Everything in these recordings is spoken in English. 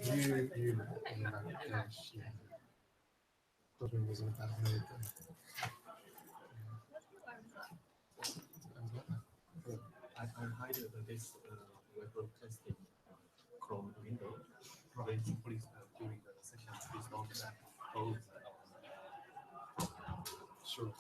UNU-EHS, yeah. Probably wasn't about RAED though. I hide this web testing Chrome window. Right. Please, during the session, please don't close. Sure.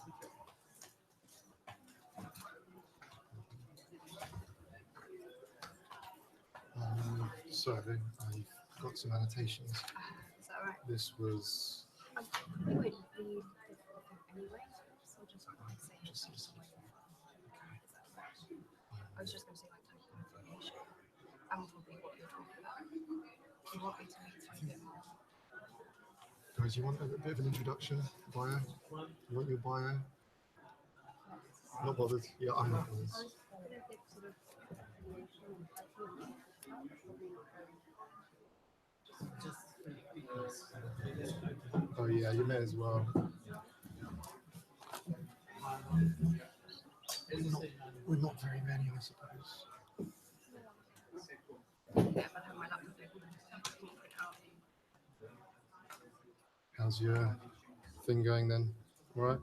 Sorry, I've got some annotations. Is that right? This was. You won't need anyway, so just say I was just going to say like type of information and probably what you're talking about. You want me to read through a bit more? Guys, you want a bit of an introduction? Bio? You want your bio? Not bothered. Yeah, I'm not bothered. Oh yeah, you may as well. We're not very many, I suppose. How's your thing going then? All right?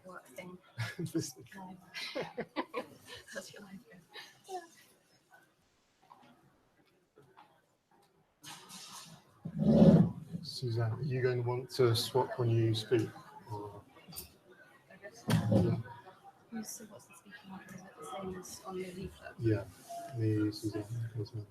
What thing? This thing. How's your life going? Suzanne, are you going to want to swap when you speak? Or... I guess. Yeah. What's the speaking order? Is it the same as on the leaflet? Yeah, me, Suzanne, as well.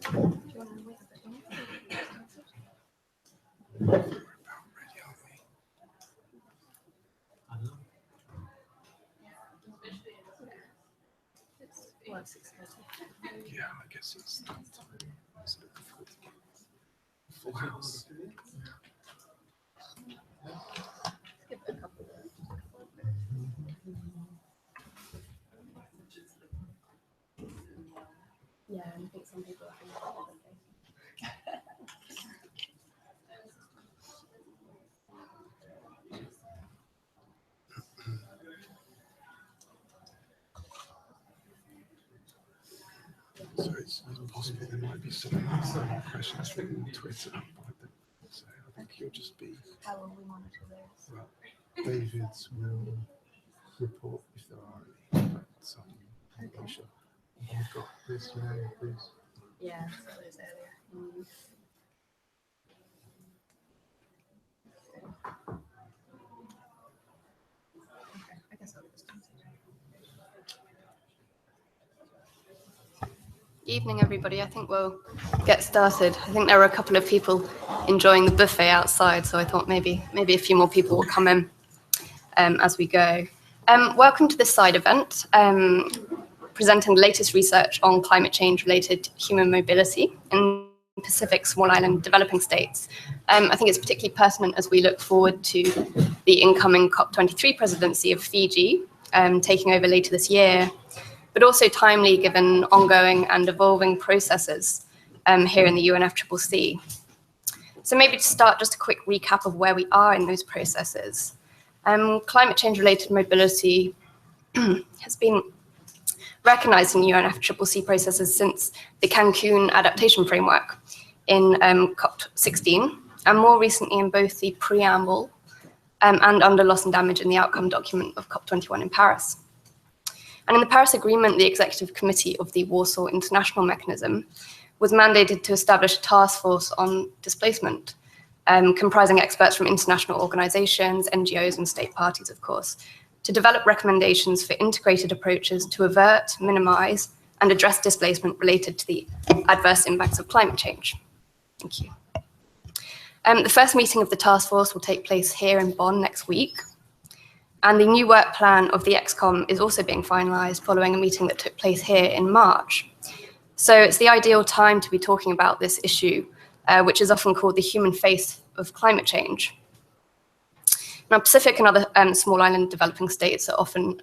Do you want to wait a bit longer? We're about ready, aren't we? It's 6:30. Yeah, I guess it's that time. It's a bit difficult to get full house. Give it a couple of Yeah, and I think some people are thinking about other things. So it's possible there might be some questions from Twitter. So I think you'll just be. How will we monitor those? Well, David will report if there are any. Some information. You've got this, you know, please. Yeah, so it was earlier. Okay, I guess I'll just continue. Evening, everybody. I think we'll get started. I think there are a couple of people enjoying the buffet outside, so I thought maybe a few more people will come in as we go. Welcome to this side event, presenting the latest research on climate change-related human mobility in Pacific small island developing states. I think it's particularly pertinent as we look forward to the incoming COP23 presidency of Fiji, taking over later this year, but also timely given ongoing and evolving processes here in the UNFCCC. So maybe to start, just a quick recap of where we are in those processes. Climate change-related mobility has been recognized in UNFCCC processes since the Cancun Adaptation Framework in COP16, and more recently in both the preamble and under loss and damage in the outcome document of COP21 in Paris. And in the Paris Agreement, the Executive Committee of the Warsaw International Mechanism was mandated to establish a task force on displacement, comprising experts from international organizations, NGOs, and state parties, of course, to develop recommendations for integrated approaches to avert, minimize, and address displacement related to the adverse impacts of climate change. Thank you. The first meeting of the task force will take place here in Bonn next week. And the new work plan of the ExCom is also being finalized following a meeting that took place here in March. So it's the ideal time to be talking about this issue which is often called the human face of climate change. Now, Pacific and other small island developing states are often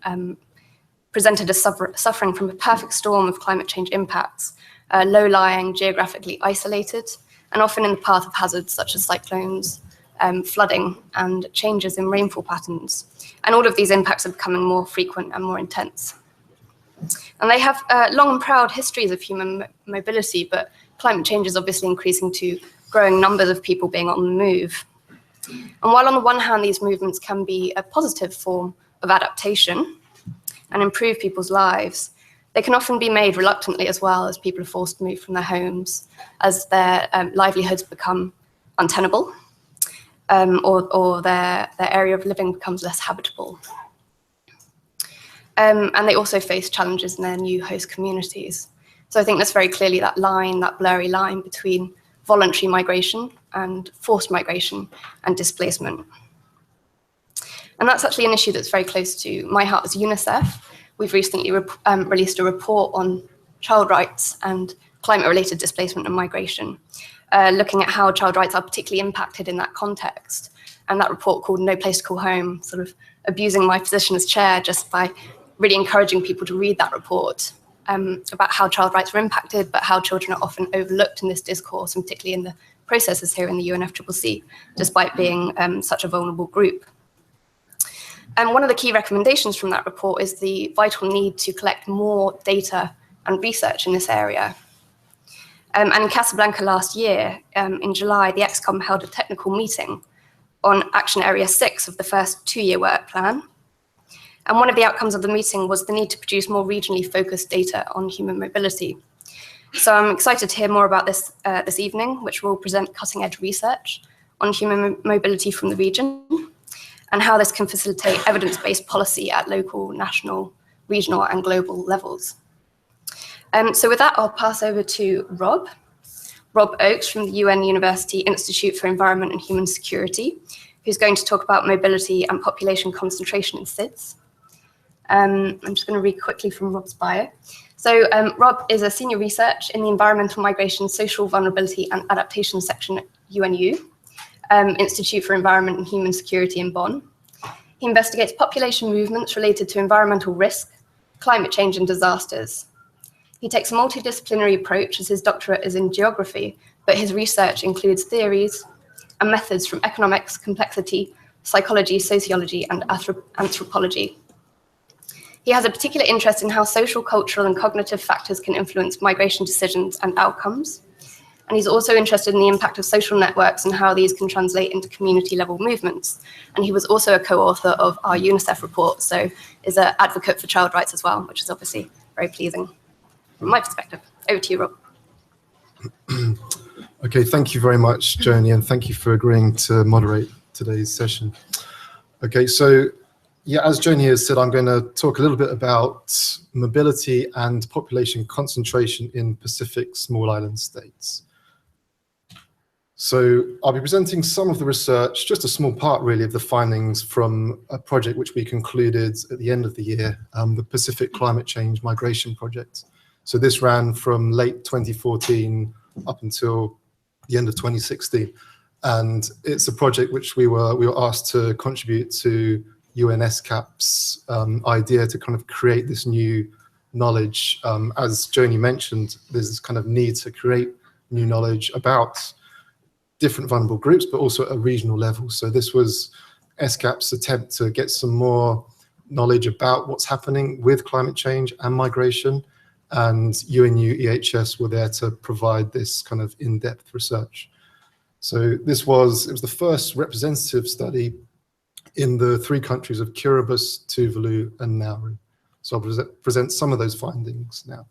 presented as suffering from a perfect storm of climate change impacts, low-lying, geographically isolated, and often in the path of hazards such as cyclones, flooding, and changes in rainfall patterns. And all of these impacts are becoming more frequent and more intense. And they have long and proud histories of human mobility, but climate change is obviously increasing to growing numbers of people being on the move. And while on the one hand, these movements can be a positive form of adaptation and improve people's lives, they can often be made reluctantly as well, as people are forced to move from their homes, as their livelihoods become untenable, or their area of living becomes less habitable. And they also face challenges in their new host communities. So I think there's very clearly that line, that blurry line between voluntary migration and forced migration and displacement. And that's actually an issue that's very close to my heart as UNICEF. We've recently released a report on child rights and climate-related displacement and migration, looking at how child rights are particularly impacted in that context. And that report, called No Place to Call Home, sort of abusing my position as chair just by really encouraging people to read that report, about how child rights are impacted, but how children are often overlooked in this discourse, and particularly in the processes here in the UNFCCC, despite being such a vulnerable group. And one of the key recommendations from that report is the vital need to collect more data and research in this area. And in Casablanca last year, in July, the ExCom held a technical meeting on Action Area 6 of the first 2-year work plan. And one of the outcomes of the meeting was the need to produce more regionally focused data on human mobility. So I'm excited to hear more about this this evening, which will present cutting-edge research on human mobility from the region and how this can facilitate evidence-based policy at local, national, regional, and global levels. So with that, I'll pass over to Rob Oakes from the UN University Institute for Environment and Human Security, who's going to talk about mobility and population concentration in SIDS. I'm just going to read quickly from Rob's bio. So Rob is a senior researcher in the Environmental Migration, Social Vulnerability and Adaptation section at UNU, Institute for Environment and Human Security in Bonn. He investigates population movements related to environmental risk, climate change and disasters. He takes a multidisciplinary approach as his doctorate is in geography, but his research includes theories and methods from economics, complexity, psychology, sociology, and anthropology. He has a particular interest in how social, cultural, and cognitive factors can influence migration decisions and outcomes. And he's also interested in the impact of social networks and how these can translate into community-level movements. And he was also a co-author of our UNICEF report, so is an advocate for child rights as well, which is obviously very pleasing from my perspective. Over to you, Rob. Okay, thank you very much, Joni, and thank you for agreeing to moderate today's session. Okay, so yeah, as Joni has said, I'm going to talk a little bit about mobility and population concentration in Pacific small island states. So I'll be presenting some of the research, just a small part really of the findings from a project which we concluded at the end of the year, the Pacific Climate Change Migration Project. So this ran from late 2014 up until the end of 2016. And it's a project which we were asked to contribute to UNSCAP's idea to kind of create this new knowledge. As Joni mentioned, there's this kind of need to create new knowledge about different vulnerable groups, but also at a regional level. So this was SCAP's attempt to get some more knowledge about what's happening with climate change and migration, and UNU-EHS were there to provide this kind of in-depth research. So it was the first representative study in the 3 countries of Kiribati, Tuvalu, and Nauru. So I'll present some of those findings now.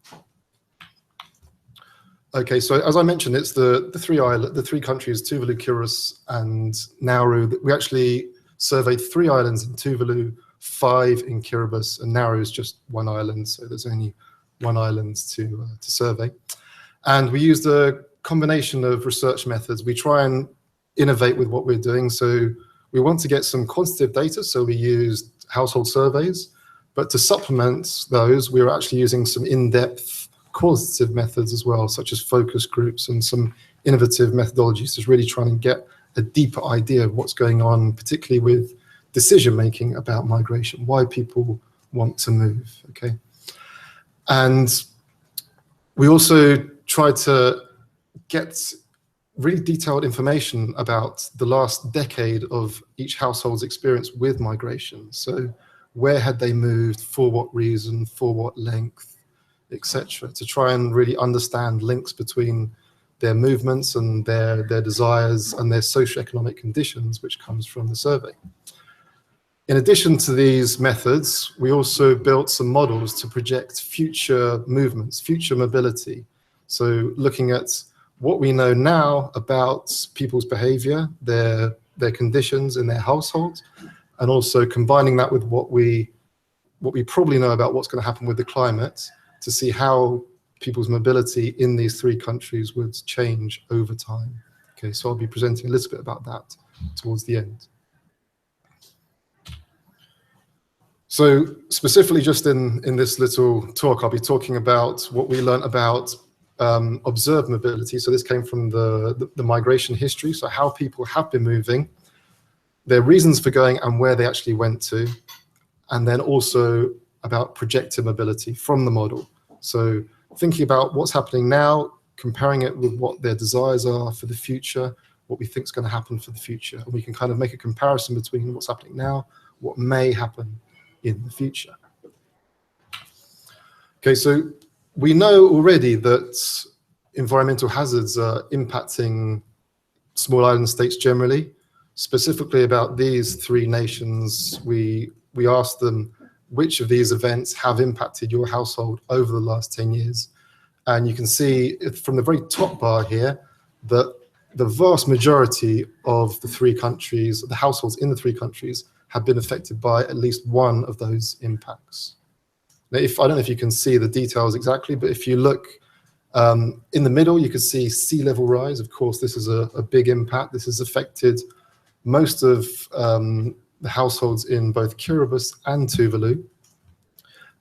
Okay, so as I mentioned, it's the 3 countries, Tuvalu, Kiribati, and Nauru. We actually surveyed 3 islands in Tuvalu, 5 in Kiribati, and Nauru is just 1 island, so there's only 1 island to survey. And we used a combination of research methods. We try and innovate with what we're doing. So we want to get some quantitative data, so we used household surveys. But to supplement those, we were actually using some in-depth qualitative methods as well, such as focus groups and some innovative methodologies to really try and get a deeper idea of what's going on, particularly with decision-making about migration, why people want to move, okay? And we also try to get really detailed information about the last decade of each household's experience with migration. So where had they moved, for what reason, for what length, etc., to try and really understand links between their movements and their desires and their socioeconomic conditions, which comes from the survey. In addition to these methods, we also built some models to project future movements, future mobility. So looking at what we know now about people's behavior, their conditions in their households, and also combining that with what we probably know about what's going to happen with the climate to see how people's mobility in these three countries would change over time. Okay, so I'll be presenting a little bit about that towards the end. So specifically just in this little talk, I'll be talking about what we learned about observed mobility. So this came from the migration history, so how people have been moving, their reasons for going and where they actually went to, and then also about projected mobility from the model. So thinking about what's happening now, comparing it with what their desires are for the future, what we think is going to happen for the future. And we can kind of make a comparison between what's happening now, what may happen in the future. Okay, so we know already that environmental hazards are impacting small island states generally. Specifically about these three nations, we asked them which of these events have impacted your household over the last 10 years. And you can see from the very top bar here that the vast majority of the three countries, the households in the three countries, have been affected by at least one of those impacts. Now, I don't know if you can see the details exactly, but if you look in the middle, you can see sea level rise. Of course, this is a big impact. This has affected most of the households in both Kiribati and Tuvalu.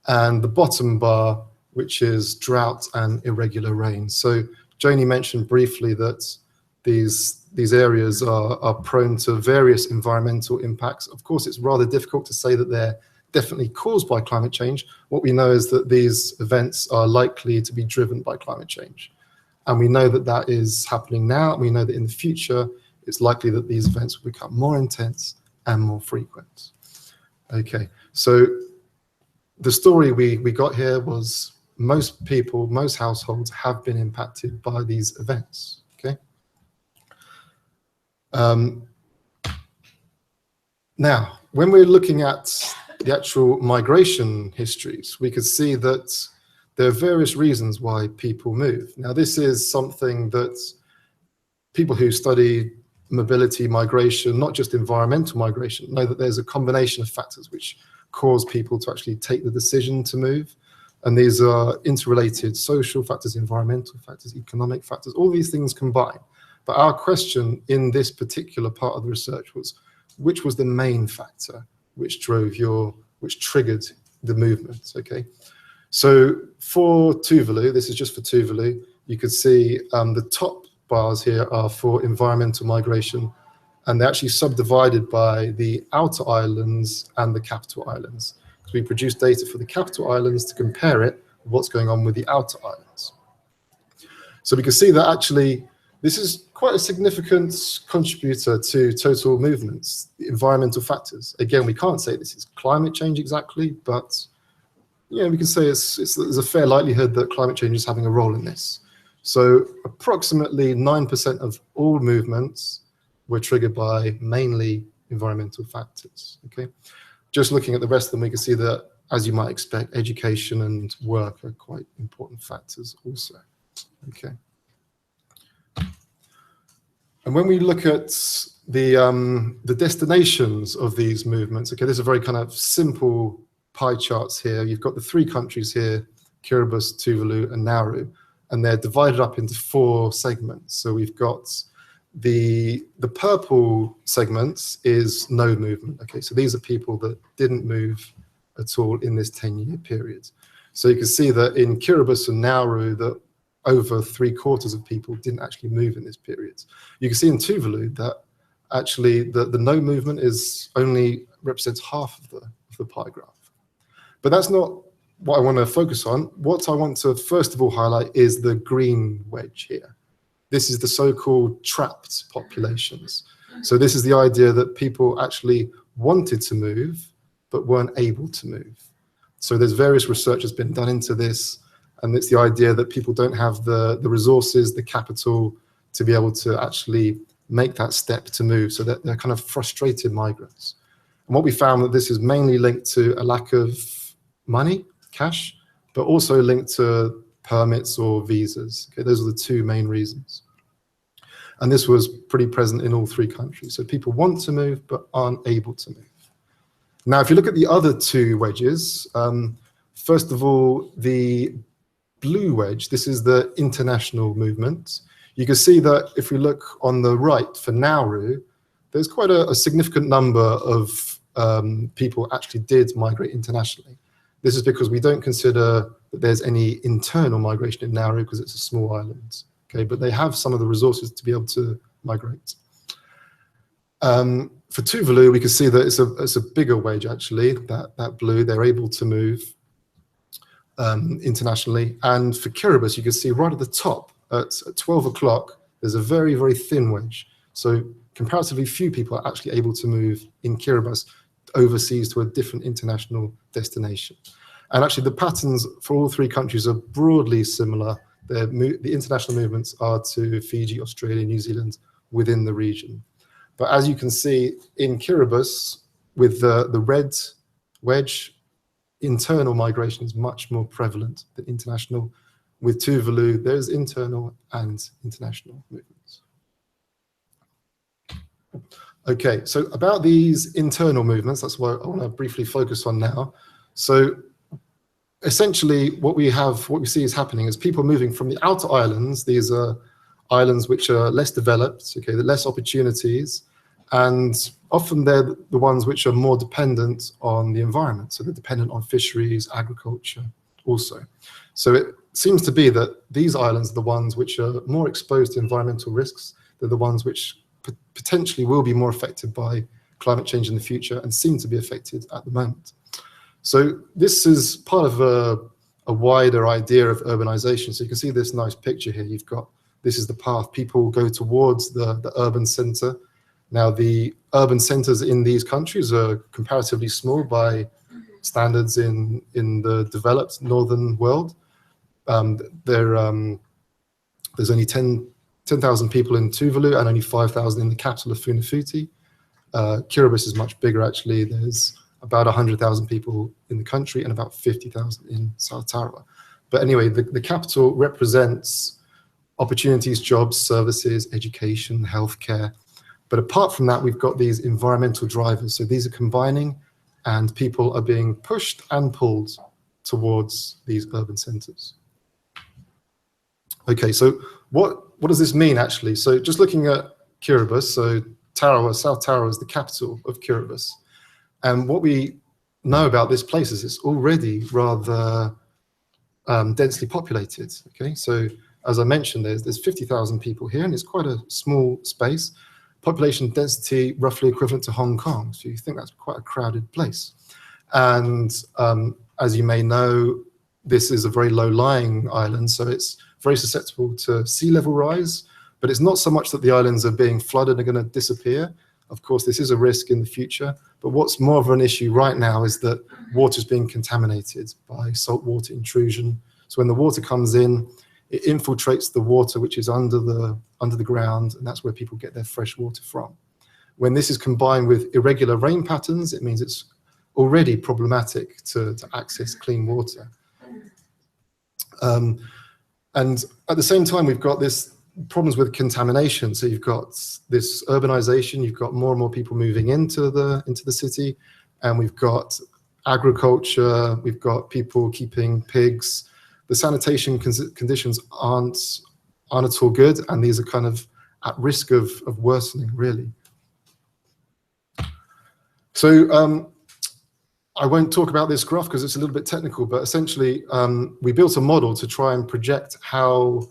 And the bottom bar, which is drought and irregular rain. So Joni mentioned briefly that these areas are prone to various environmental impacts. Of course, it's rather difficult to say that they're definitely caused by climate change. What we know is that these events are likely to be driven by climate change. And we know that that is happening now. We know that in the future, it's likely that these events will become more intense and more frequent. Okay, so the story we got here was most people, most households have been impacted by these events, okay? Now, when we're looking at the actual migration histories, we could see that there are various reasons why people move. Now, this is something that people who study mobility, migration, not just environmental migration, know that there's a combination of factors which cause people to actually take the decision to move. And these are interrelated social factors, environmental factors, economic factors, all these things combine. But our question in this particular part of the research was, which was the main factor which triggered the movement, okay? So for Tuvalu, this is just for Tuvalu, you could see the top bars here are for environmental migration, and they're actually subdivided by the outer islands and the capital islands. So we produced data for the capital islands to compare it with what's going on with the outer islands. So we can see that actually this is quite a significant contributor to total movements, the environmental factors. Again, we can't say this is climate change exactly, but yeah, we can say there's a fair likelihood that climate change is having a role in this. So approximately 9% of all movements were triggered by mainly environmental factors, okay? Just looking at the rest of them, we can see that, as you might expect, education and work are quite important factors also, okay? And when we look at the destinations of these movements, okay, there's a very kind of simple pie charts here. You've got the three countries here, Kiribati, Tuvalu, and Nauru, and they're divided up into 4 segments. So we've got the purple segments is no movement. Okay, so these are people that didn't move at all in this 10-year period. So you can see that in Kiribati and Nauru, that over 3/4 of people didn't actually move in this period. You can see in Tuvalu that actually the no movement is only represents half of the pie graph. But that's not what I want to focus on. What I want to first of all highlight is the green wedge here. This is the so-called trapped populations. So this is the idea that people actually wanted to move, but weren't able to move. So there's various research that's been done into this, and it's the idea that people don't have the resources, the capital to be able to actually make that step to move, so that they're kind of frustrated migrants. And what we found that this is mainly linked to a lack of money, cash, but also linked to permits or visas. Okay, those are the two main reasons. And this was pretty present in all three countries. So people want to move, but aren't able to move. Now, if you look at the other two wedges, first of all, the blue wedge, this is the international movement. You can see that if we look on the right for Nauru, there's quite a significant number of people actually did migrate internationally. This is because we don't consider that there's any internal migration in Nauru because it's a small island. Okay, but they have some of the resources to be able to migrate. For Tuvalu, we can see that it's a bigger wedge actually, that blue, they're able to move internationally. And for Kiribati, you can see right at the top at 12 o'clock, there's a very, very thin wedge. So comparatively few people are actually able to move in Kiribati overseas to a different international destination. And actually the patterns for all three countries are broadly similar. The international movements are to Fiji, Australia, New Zealand within the region. But as you can see in Kiribati, with the red wedge, internal migration is much more prevalent than international. With Tuvalu, there's internal and international movements. Okay, so about these internal movements, that's what I want to briefly focus on now. So essentially what we see is happening is people moving from the outer islands. These are islands which are less developed, okay, less opportunities, and often they're the ones which are more dependent on the environment. So they're dependent on fisheries, agriculture also. So it seems to be that these islands are the ones which are more exposed to environmental risks. They're the ones which potentially will be more affected by climate change in the future and seem to be affected at the moment. So this is part of a wider idea of urbanization. So you can see this nice picture here. You've got, this is the path. People go towards the urban center. Now the urban centers in these countries are comparatively small by standards in the developed northern world. There's only 10,000 people in Tuvalu and only 5,000 in the capital of Funafuti. Kiribati is much bigger actually. There's about 100,000 people in the country and about 50,000 in South Tarawa. But anyway, the capital represents opportunities, jobs, services, education, healthcare. But apart from that, we've got these environmental drivers. So these are combining and people are being pushed and pulled towards these urban centers. Okay, so what does this mean actually? So just looking at Kiribati, so Tarawa, South Tarawa is the capital of Kiribati. And what we know about this place is it's already rather densely populated. Okay, so as I mentioned, there's 50,000 people here, and it's quite a small space. Population density roughly equivalent to Hong Kong, so you think that's quite a crowded place. And as you may know, this is a very low-lying island, so it's very susceptible to sea level rise, but it's not so much that the islands are being flooded and going to disappear. Of course, this is a risk in the future, but what's more of an issue right now is that water is being contaminated by saltwater intrusion. So when the water comes in, it infiltrates the water which is under the ground, and that's where people get their fresh water from. When this is combined with irregular rain patterns, it means it's already problematic to access clean water. And at the same time, we've got this problems with contamination. So you've got this urbanization, you've got more and more people moving into the city, and we've got agriculture, we've got people keeping pigs. The sanitation conditions aren't at all good, and these are kind of at risk of worsening, really. So I won't talk about this graph because it's a little bit technical, but essentially we built a model to try and project how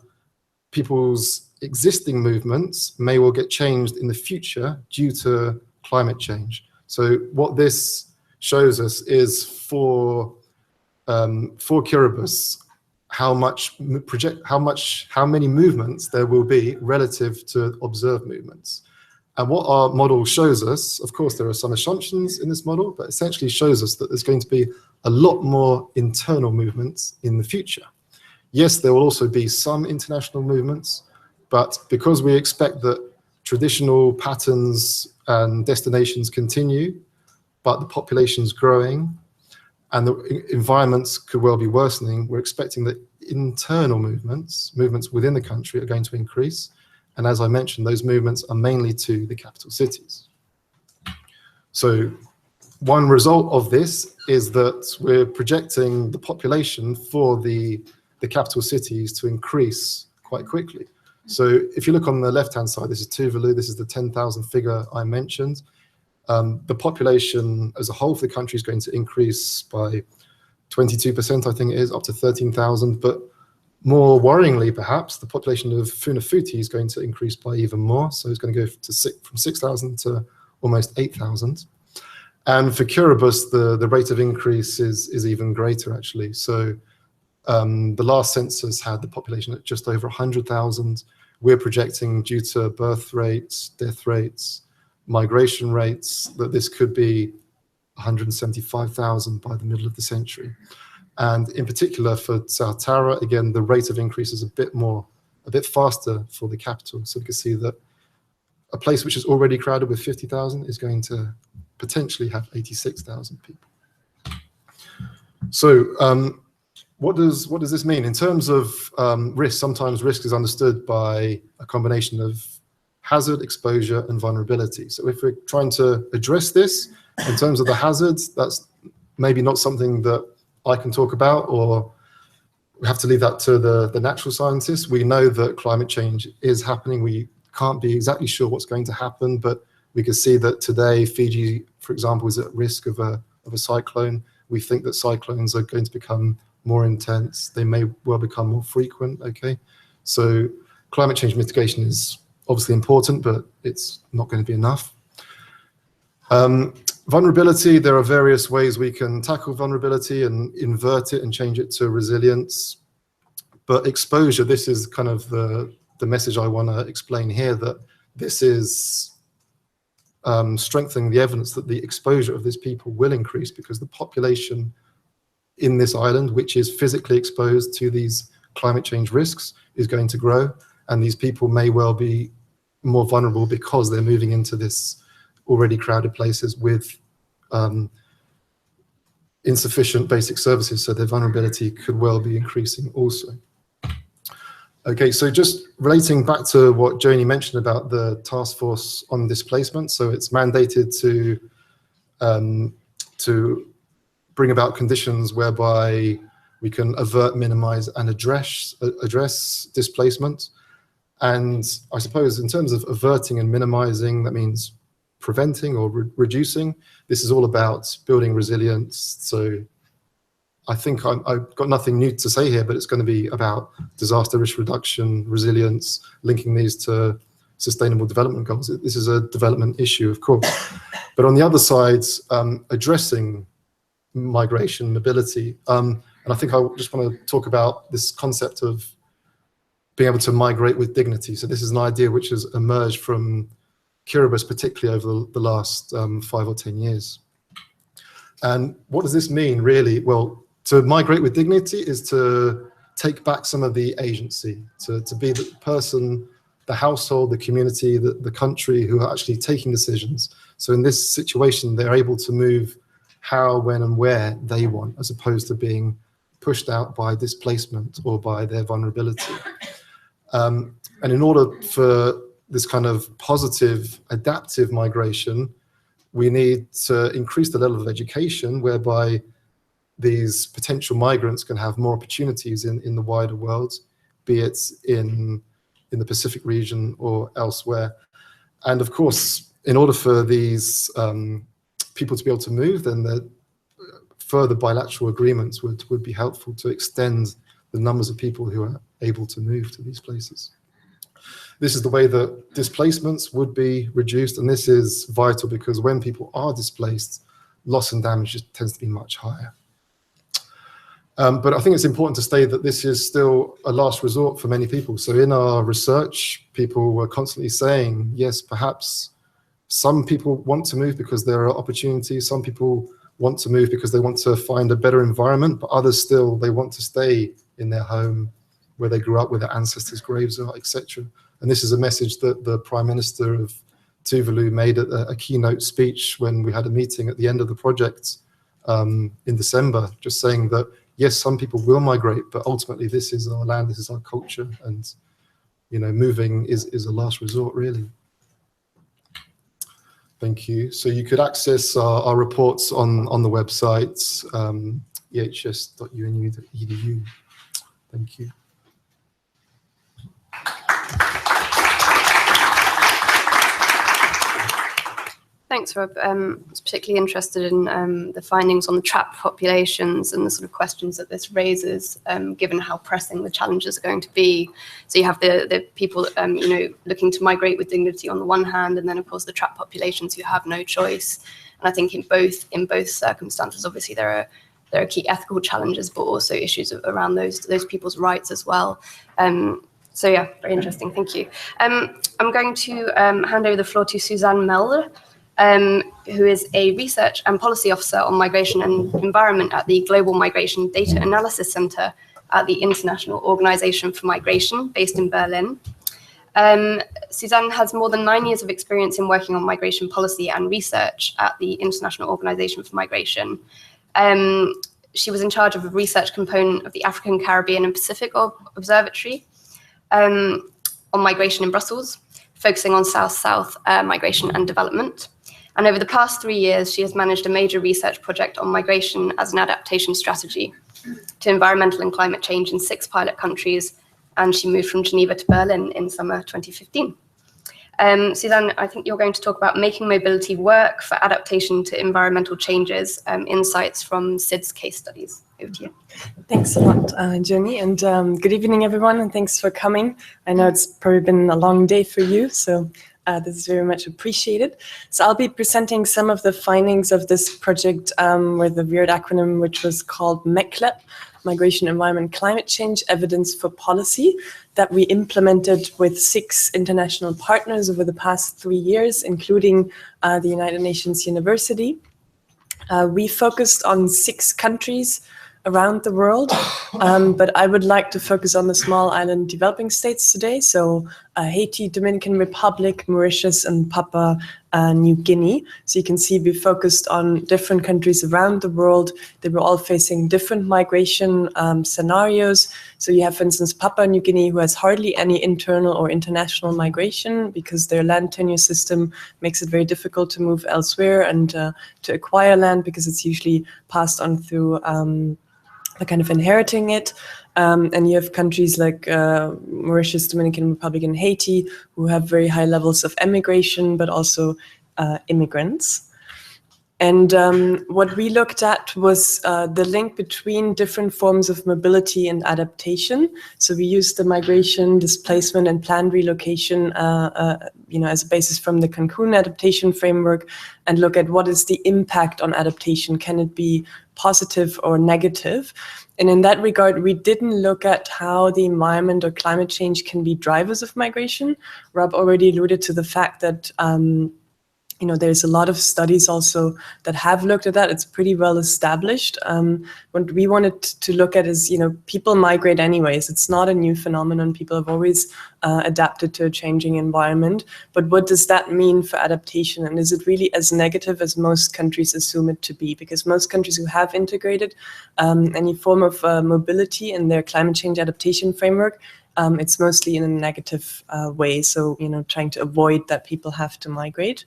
people's existing movements may well get changed in the future due to climate change. So what this shows us is for Kiribati, how many movements there will be relative to observed movements. And what our model shows us, of course, there are some assumptions in this model, but essentially shows us that there's going to be a lot more internal movements in the future. Yes, there will also be some international movements, but because we expect that traditional patterns and destinations continue, but the population's growing and the environments could well be worsening, we're expecting that internal movements within the country are going to increase. And as I mentioned, those movements are mainly to the capital cities. So one result of this is that we're projecting the population for the capital cities to increase quite quickly. So if you look on the left-hand side, this is Tuvalu, this is the 10,000 figure I mentioned. The population as a whole for the country is going to increase by 22%, I think it is, up to 13,000. But more worryingly, perhaps, the population of Funafuti is going to increase by even more. So it's going to go from 6,000 to almost 8,000. And for Kiribati, the rate of increase is even greater, actually. So the last census had the population at just over 100,000. We're projecting, due to birth rates, death rates, migration rates, that this could be 175,000 by the middle of the century. And in particular for South Tara, again, the rate of increase is a bit faster for the capital. So we can see that a place which is already crowded with 50,000 is going to potentially have 86,000 people. So what does this mean? In terms of risk, sometimes risk is understood by a combination of hazard, exposure, and vulnerability. So if we're trying to address this in terms of the hazards, that's maybe not something that I can talk about, or we have to leave that to the natural scientists. We know that climate change is happening. We can't be exactly sure what's going to happen, but we can see that today Fiji, for example, is at risk of a cyclone. We think that cyclones are going to become more intense. They may well become more frequent, okay? So climate change mitigation is obviously important, but it's not going to be enough. Vulnerability, there are various ways we can tackle vulnerability and invert it and change it to resilience. But exposure, this is kind of the message I want to explain here, that this is strengthening the evidence that the exposure of these people will increase, because the population in this island, which is physically exposed to these climate change risks, is going to grow, and these people may well be more vulnerable because they're moving into this already crowded places with insufficient basic services, so their vulnerability could well be increasing also. Okay, so just relating back to what Joni mentioned about the Taskforce on Displacement, so it's mandated to bring about conditions whereby we can avert, minimize, and address displacement. And I suppose in terms of averting and minimizing, that means preventing or reducing. This is all about building resilience. So I think I've got nothing new to say here, but it's going to be about disaster risk reduction, resilience, linking these to sustainable development goals. This is a development issue, of course. But on the other side, addressing migration, mobility, and I think I just want to talk about this concept of being able to migrate with dignity. So this is an idea which has emerged from Kiribati, particularly over the last 5 or 10 years. And what does this mean, really? Well, to migrate with dignity is to take back some of the agency, to be the person, the household, the community, the country who are actually taking decisions. So in this situation, they're able to move how, when, and where they want, as opposed to being pushed out by displacement or by their vulnerability. And in order for this kind of positive, adaptive migration, we need to increase the level of education whereby these potential migrants can have more opportunities in the wider world, be it in the Pacific region or elsewhere. And of course, in order for these people to be able to move, then the further bilateral agreements would be helpful to extend the numbers of people who are able to move to these places. This is the way that displacements would be reduced, and this is vital because when people are displaced, loss and damage just tends to be much higher. But I think it's important to state that this is still a last resort for many people. So in our research, people were constantly saying, yes, perhaps some people want to move because there are opportunities. Some people want to move because they want to find a better environment, but others still, they want to stay in their home where they grew up, where their ancestors' graves are, etc. And this is a message that the Prime Minister of Tuvalu made at a keynote speech when we had a meeting at the end of the project in December, just saying that, yes, some people will migrate, but ultimately this is our land, this is our culture, and moving is a last resort, really. Thank you. So you could access our reports on the website, ehs.unu.edu. Thank you. Thanks, Rob. I was particularly interested in the findings on the trapped populations and the sort of questions that this raises, given how pressing the challenges are going to be. So you have the people, looking to migrate with dignity on the one hand, and then of course the trapped populations who have no choice. And I think in both circumstances, obviously there are key ethical challenges, but also issues around those people's rights as well. So yeah, very interesting. Thank you. I'm going to hand over the floor to Suzanne Melder, who is a research and policy officer on migration and environment at the Global Migration Data Analysis Center at the International Organization for Migration, based in Berlin. Suzanne has more than 9 years of experience in working on migration policy and research at the International Organization for Migration. She was in charge of a research component of the African, Caribbean, and Pacific Observatory on migration in Brussels, focusing on South-South migration and development. And over the past 3 years, she has managed a major research project on migration as an adaptation strategy to environmental and climate change in 6 pilot countries. And she moved from Geneva to Berlin in summer 2015. Suzanne, I think you're going to talk about making mobility work for adaptation to environmental changes, insights from SIDS case studies. Over to you. Thanks a lot, Jenny, and good evening, everyone, and thanks for coming. I know it's probably been a long day for you, so this is very much appreciated. So I'll be presenting some of the findings of this project with a weird acronym, which was called MECLEP, Migration, Environment, Climate Change, Evidence for Policy, that we implemented with 6 international partners over the past 3 years, including the United Nations University. We focused on 6 countries around the world, but I would like to focus on the small island developing states today, so Haiti, Dominican Republic, Mauritius, and Papua New Guinea. So you can see we focused on different countries around the world. They were all facing different migration scenarios. So you have, for instance, Papua New Guinea, who has hardly any internal or international migration because their land tenure system makes it very difficult to move elsewhere and to acquire land because it's usually passed on through the kind of inheriting it. And you have countries like Mauritius, Dominican Republic, and Haiti, who have very high levels of emigration, but also immigrants. And what we looked at was the link between different forms of mobility and adaptation. So we used the migration, displacement, and planned relocation as a basis from the Cancun adaptation framework, and look at what is the impact on adaptation. Can it be positive or negative? And in that regard, we didn't look at how the environment or climate change can be drivers of migration. Rob already alluded to the fact that there's a lot of studies also that have looked at that. It's pretty well established. What we wanted to look at is, people migrate anyways. It's not a new phenomenon. People have always adapted to a changing environment. But what does that mean for adaptation? And is it really as negative as most countries assume it to be? Because most countries who have integrated any form of mobility in their climate change adaptation framework, it's mostly in a negative way, so trying to avoid that people have to migrate.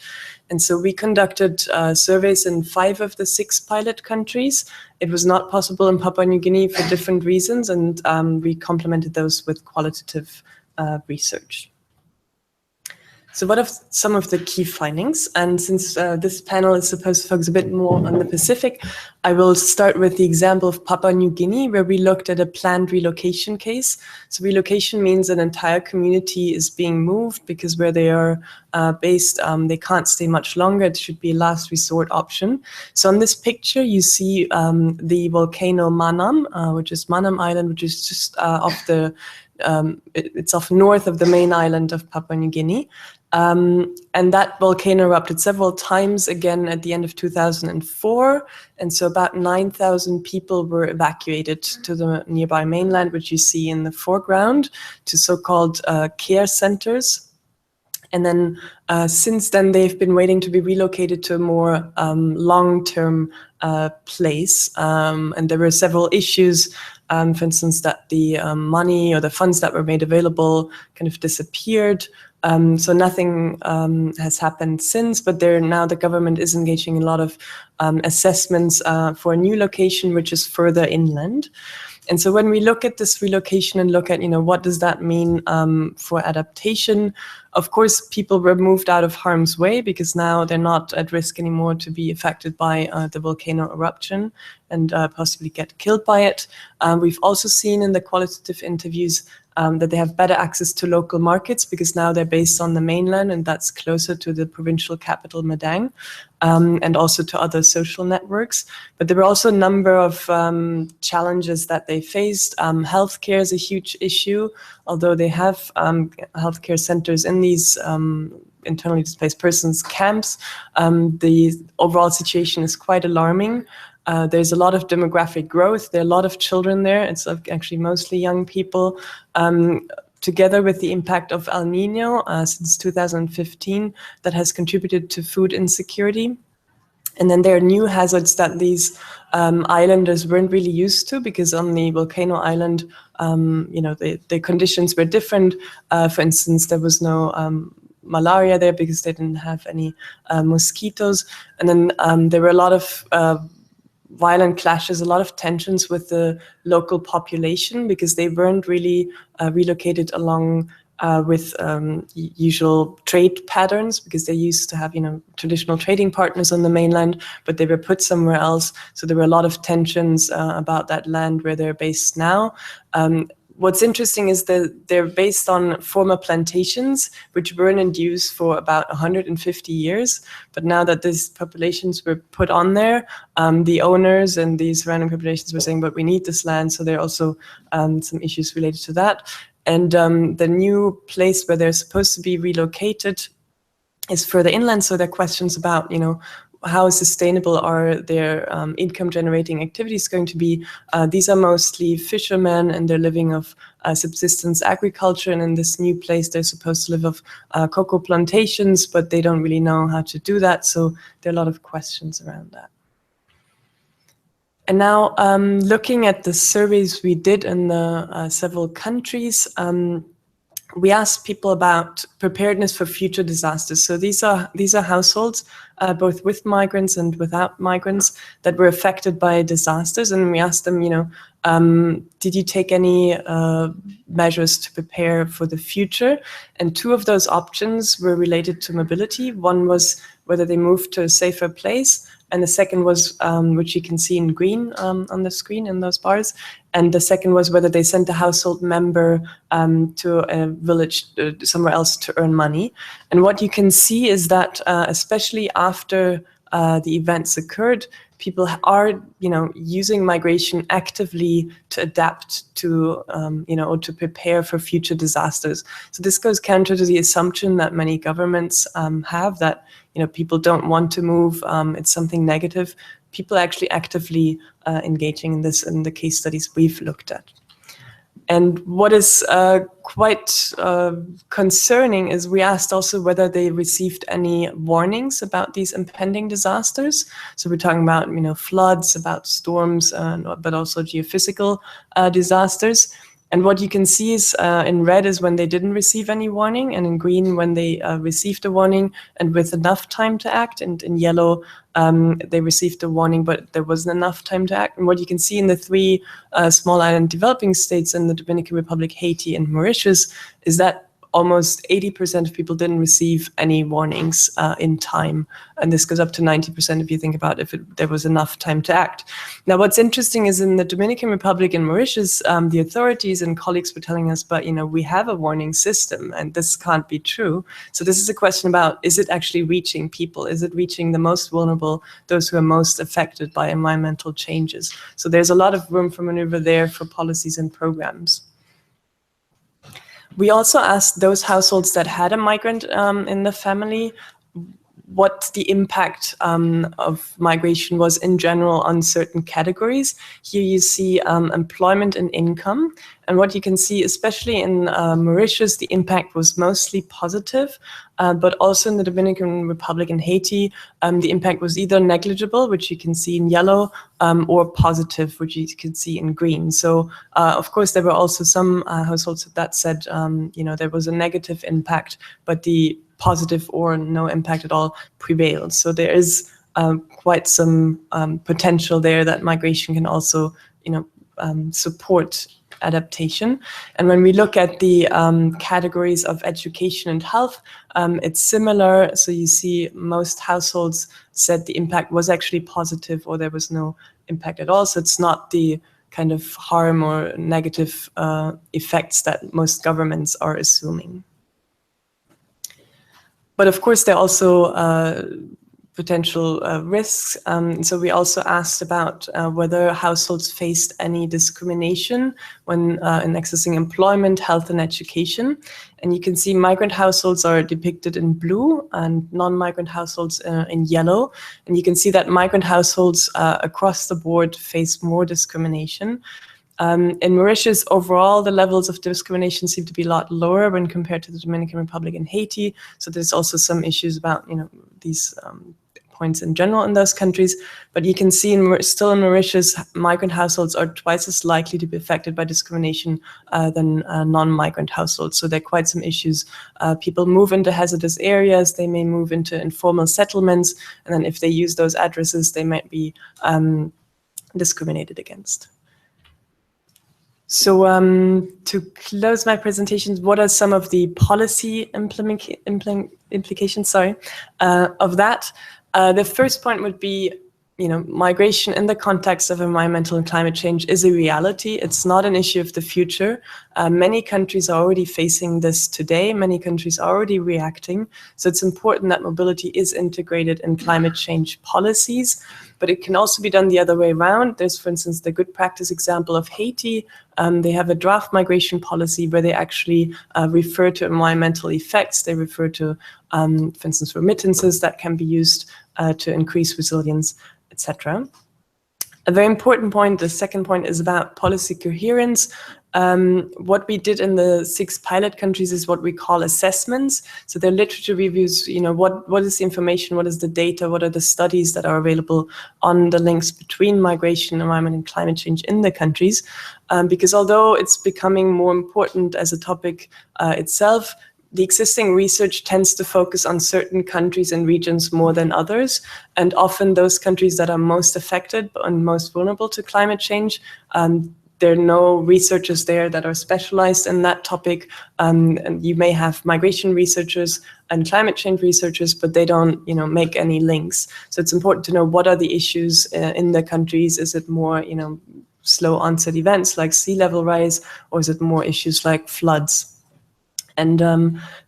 And so we conducted surveys in 5 of the 6 pilot countries. It was not possible in Papua New Guinea for different reasons, and we complemented those with qualitative research. So what are some of the key findings? And since this panel is supposed to focus a bit more on the Pacific, I will start with the example of Papua New Guinea, where we looked at a planned relocation case. So relocation means an entire community is being moved because where they are based, they can't stay much longer. It should be a last resort option. So on this picture, you see the volcano Manam, which is Manam Island, which is just off the it's off north of the main island of Papua New Guinea. And that volcano erupted several times again at the end of 2004. And so about 9,000 people were evacuated to the nearby mainland, which you see in the foreground, to so-called care centers. And then since then, they've been waiting to be relocated to a more long-term place. And there were several issues, for instance, that the money or the funds that were made available kind of disappeared. So nothing has happened since, but now the government is engaging in a lot of assessments for a new location, which is further inland. And so when we look at this relocation and look at, what does that mean for adaptation? Of course, people were moved out of harm's way because now they're not at risk anymore to be affected by the volcano eruption and possibly get killed by it. We've also seen in the qualitative interviews that they have better access to local markets because now they're based on the mainland and that's closer to the provincial capital, Madang, and also to other social networks. But there were also a number of challenges that they faced. Healthcare is a huge issue, although they have healthcare centers in these internally displaced persons camps. The overall situation is quite alarming. There's a lot of demographic growth. There are a lot of children there. It's actually mostly young people. Together with the impact of El Nino since 2015, that has contributed to food insecurity. And then there are new hazards that these islanders weren't really used to because on the volcano island, the conditions were different. For instance, there was no malaria there because they didn't have any mosquitoes. And then there were a lot of violent clashes, a lot of tensions with the local population because they weren't really relocated along with usual trade patterns because they used to have, traditional trading partners on the mainland, but they were put somewhere else. So there were a lot of tensions about that land where they're based now. What's interesting is that they're based on former plantations, which weren't in use for about 150 years. But now that these populations were put on there, the owners and these surrounding populations were saying, but we need this land. So there are also some issues related to that. And the new place where they're supposed to be relocated is further inland. So there are questions about, how sustainable are their income-generating activities going to be? These are mostly fishermen, and they're living of subsistence agriculture. And in this new place, they're supposed to live of cocoa plantations, but they don't really know how to do that. So there are a lot of questions around that. And now, looking at the surveys we did in the several countries, we asked people about preparedness for future disasters. So these are households, both with migrants and without migrants, that were affected by disasters. And we asked them, did you take any measures to prepare for the future? And two of those options were related to mobility. One was whether they moved to a safer place. And the second was, which you can see in green on the screen in those bars. And the second was whether they sent a household member to a village somewhere else to earn money. And what you can see is that, especially after the events occurred, people are, using migration actively to adapt to, or to prepare for future disasters. So this goes counter to the assumption that many governments have that, people don't want to move. It's something negative. People are actually actively engaging in this in the case studies we've looked at. And what is quite concerning is we asked also whether they received any warnings about these impending disasters. So we're talking about, floods, about storms, but also geophysical disasters. And what you can see is in red is when they didn't receive any warning, and in green when they received a warning and with enough time to act, and in yellow they received a warning but there wasn't enough time to act. And what you can see in the three small island developing states in the Dominican Republic, Haiti, and Mauritius is that almost 80% of people didn't receive any warnings in time. And this goes up to 90% if you think about if there was enough time to act. Now, what's interesting is in the Dominican Republic and Mauritius, the authorities and colleagues were telling us, but we have a warning system and this can't be true. So this is a question about, is it actually reaching people? Is it reaching the most vulnerable, those who are most affected by environmental changes? So there's a lot of room for maneuver there for policies and programs. We also asked those households that had a migrant in the family what the impact of migration was in general on certain categories. Here you see employment and income. And what you can see, especially in Mauritius, the impact was mostly positive, but also in the Dominican Republic and Haiti, the impact was either negligible, which you can see in yellow, or positive, which you can see in green. So, of course, there were also some households that said, there was a negative impact, but the positive or no impact at all prevailed. So there is quite some potential there that migration can also, support adaptation. And when we look at the categories of education and health, it's similar. So you see most households said the impact was actually positive or there was no impact at all. So it's not the kind of harm or negative effects that most governments are assuming. But of course, there are also potential risks. So we also asked about whether households faced any discrimination when in accessing employment, health, and education. And you can see migrant households are depicted in blue and non-migrant households in yellow. And you can see that migrant households across the board face more discrimination. In Mauritius, overall, the levels of discrimination seem to be a lot lower when compared to the Dominican Republic and Haiti. So there's also some issues about, these points in general in those countries. But you can see still in Mauritius, migrant households are twice as likely to be affected by discrimination than non-migrant households. So there are quite some issues. People move into hazardous areas, they may move into informal settlements, and then if they use those addresses, they might be discriminated against. So to close my presentations, what are some of the policy implications of that? The first point would be, migration in the context of environmental and climate change is a reality. It's not an issue of the future. Many countries are already facing this today. Many countries are already reacting. So it's important that mobility is integrated in climate change policies. But it can also be done the other way around. There's, for instance, the good practice example of Haiti. They have a draft migration policy where they actually refer to environmental effects. They refer to, for instance, remittances that can be used to increase resilience, etc. A very important point, the second point, is about policy coherence. What we did in the 6 pilot countries is what we call assessments. So they're literature reviews, what is the information, what is the data, what are the studies that are available on the links between migration, environment, and climate change in the countries. Because although it's becoming more important as a topic itself, the existing research tends to focus on certain countries and regions more than others. And often those countries that are most affected and most vulnerable to climate change, there are no researchers there that are specialized in that topic. And you may have migration researchers and climate change researchers, but they don't, make any links. So it's important to know what are the issues in the countries. Is it more, slow onset events like sea level rise, or is it more issues like floods? And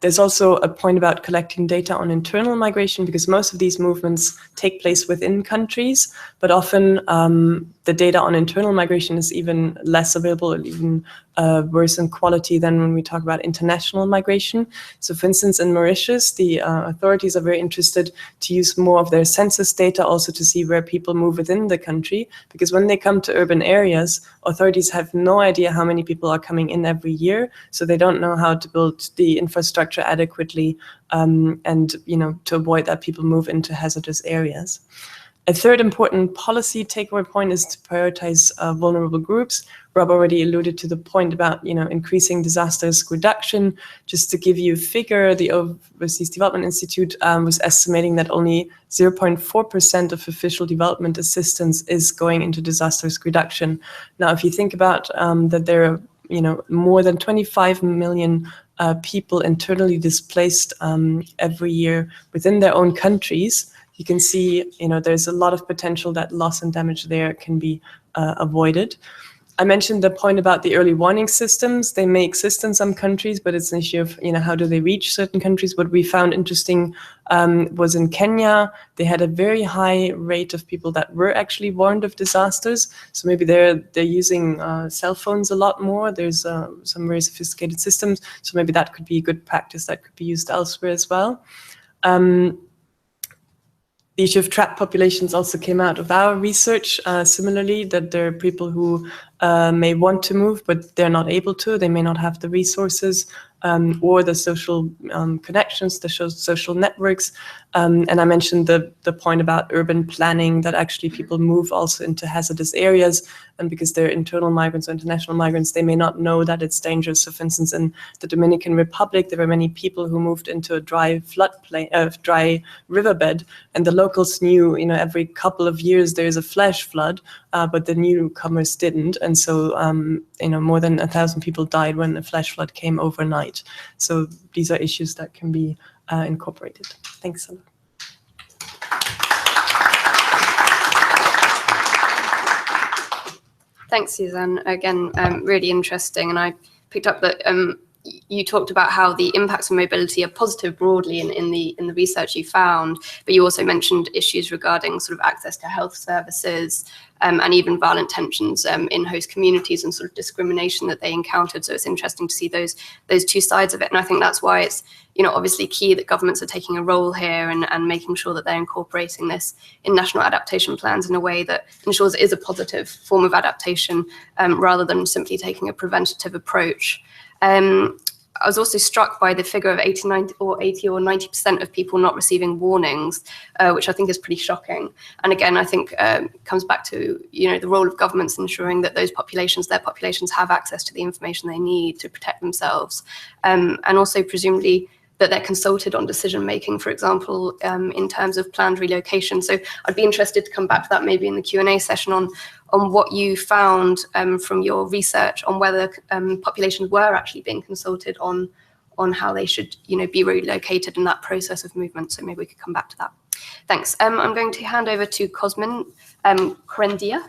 there's also a point about collecting data on internal migration, because most of these movements take place within countries, but often the data on internal migration is even less available, or even worse in quality than when we talk about international migration. So for instance, in Mauritius, the authorities are very interested to use more of their census data also to see where people move within the country, because when they come to urban areas, authorities have no idea how many people are coming in every year, so they don't know how to build the infrastructure adequately and to avoid that people move into hazardous areas. A third important policy takeaway point is to prioritize vulnerable groups. Rob already alluded to the point about increasing disaster risk reduction. Just to give you a figure, the Overseas Development Institute was estimating that only 0.4% of official development assistance is going into disaster risk reduction. Now, if you think about that there are more than 25 million people internally displaced every year within their own countries, you can see, there's a lot of potential that loss and damage there can be avoided. I mentioned the point about the early warning systems. They may exist in some countries, but it's an issue of, how do they reach certain countries? What we found interesting was in Kenya, they had a very high rate of people that were actually warned of disasters. So maybe they're using cell phones a lot more. There's some very sophisticated systems. So maybe that could be a good practice that could be used elsewhere as well. The issue of trapped populations also came out of our research, similarly, that there are people who may want to move, but they're not able to. They may not have the resources or the social connections, the social networks. And I mentioned the point about urban planning, that actually people move also into hazardous areas. And because they're internal migrants or international migrants, they may not know that it's dangerous. So for instance, in the Dominican Republic, there were many people who moved into a dry dry riverbed, and the locals knew, every couple of years there's a flash flood, but the newcomers didn't. And so, more than 1,000 people died when a flash flood came overnight. So these are issues that can be incorporated. Thanks a lot. Thanks, Suzanne. Again, really interesting. And I picked up that you talked about how the impacts of mobility are positive broadly in the research you found, but you also mentioned issues regarding sort of access to health services and even violent tensions in host communities and sort of discrimination that they encountered. So it's interesting to see those two sides of it. And I think that's why it's obviously key that governments are taking a role here and making sure that they're incorporating this in national adaptation plans in a way that ensures it is a positive form of adaptation rather than simply taking a preventative approach. I was also struck by the figure of 80 or 90% of people not receiving warnings, which I think is pretty shocking. And again, I think comes back to the role of governments ensuring that their populations have access to the information they need to protect themselves, and also presumably that they're consulted on decision making, for example, in terms of planned relocation. So I'd be interested to come back to that maybe in the Q&A session on what you found from your research on whether populations were actually being consulted on how they should be relocated in that process of movement. So maybe we could come back to that. Thanks. I'm going to hand over to Cosmin Krendia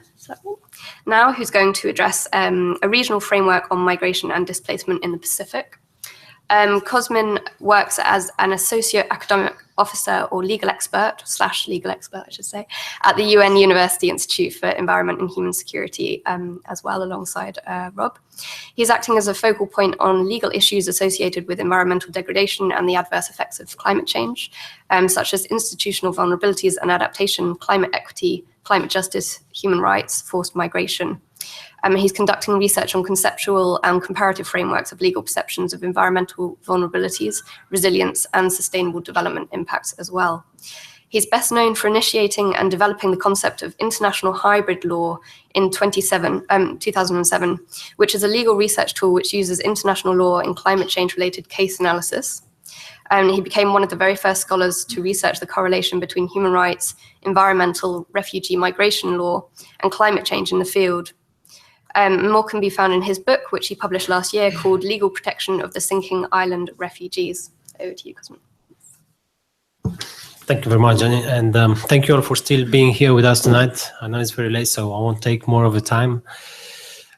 now, who's going to address a regional framework on migration and displacement in the Pacific. Cosmin works as an associate academic officer or legal expert / legal expert, I should say, at the UN University Institute for Environment and Human Security as well, alongside Rob. He's acting as a focal point on legal issues associated with environmental degradation and the adverse effects of climate change, such as institutional vulnerabilities and adaptation, climate equity, climate justice, human rights, forced migration. He's conducting research on conceptual and comparative frameworks of legal perceptions of environmental vulnerabilities, resilience, and sustainable development impacts as well. He's best known for initiating and developing the concept of international hybrid law in 2007, which is a legal research tool which uses international law in climate change-related case analysis. He became one of the very first scholars to research the correlation between human rights, environmental, refugee migration law, and climate change in the field. More can be found in his book, which he published last year, called Legal Protection of the Sinking Island Refugees. Over to you, Cosmin. Thank you very much, Jenny, and thank you all for still being here with us tonight. I know it's very late, so I won't take more of the time.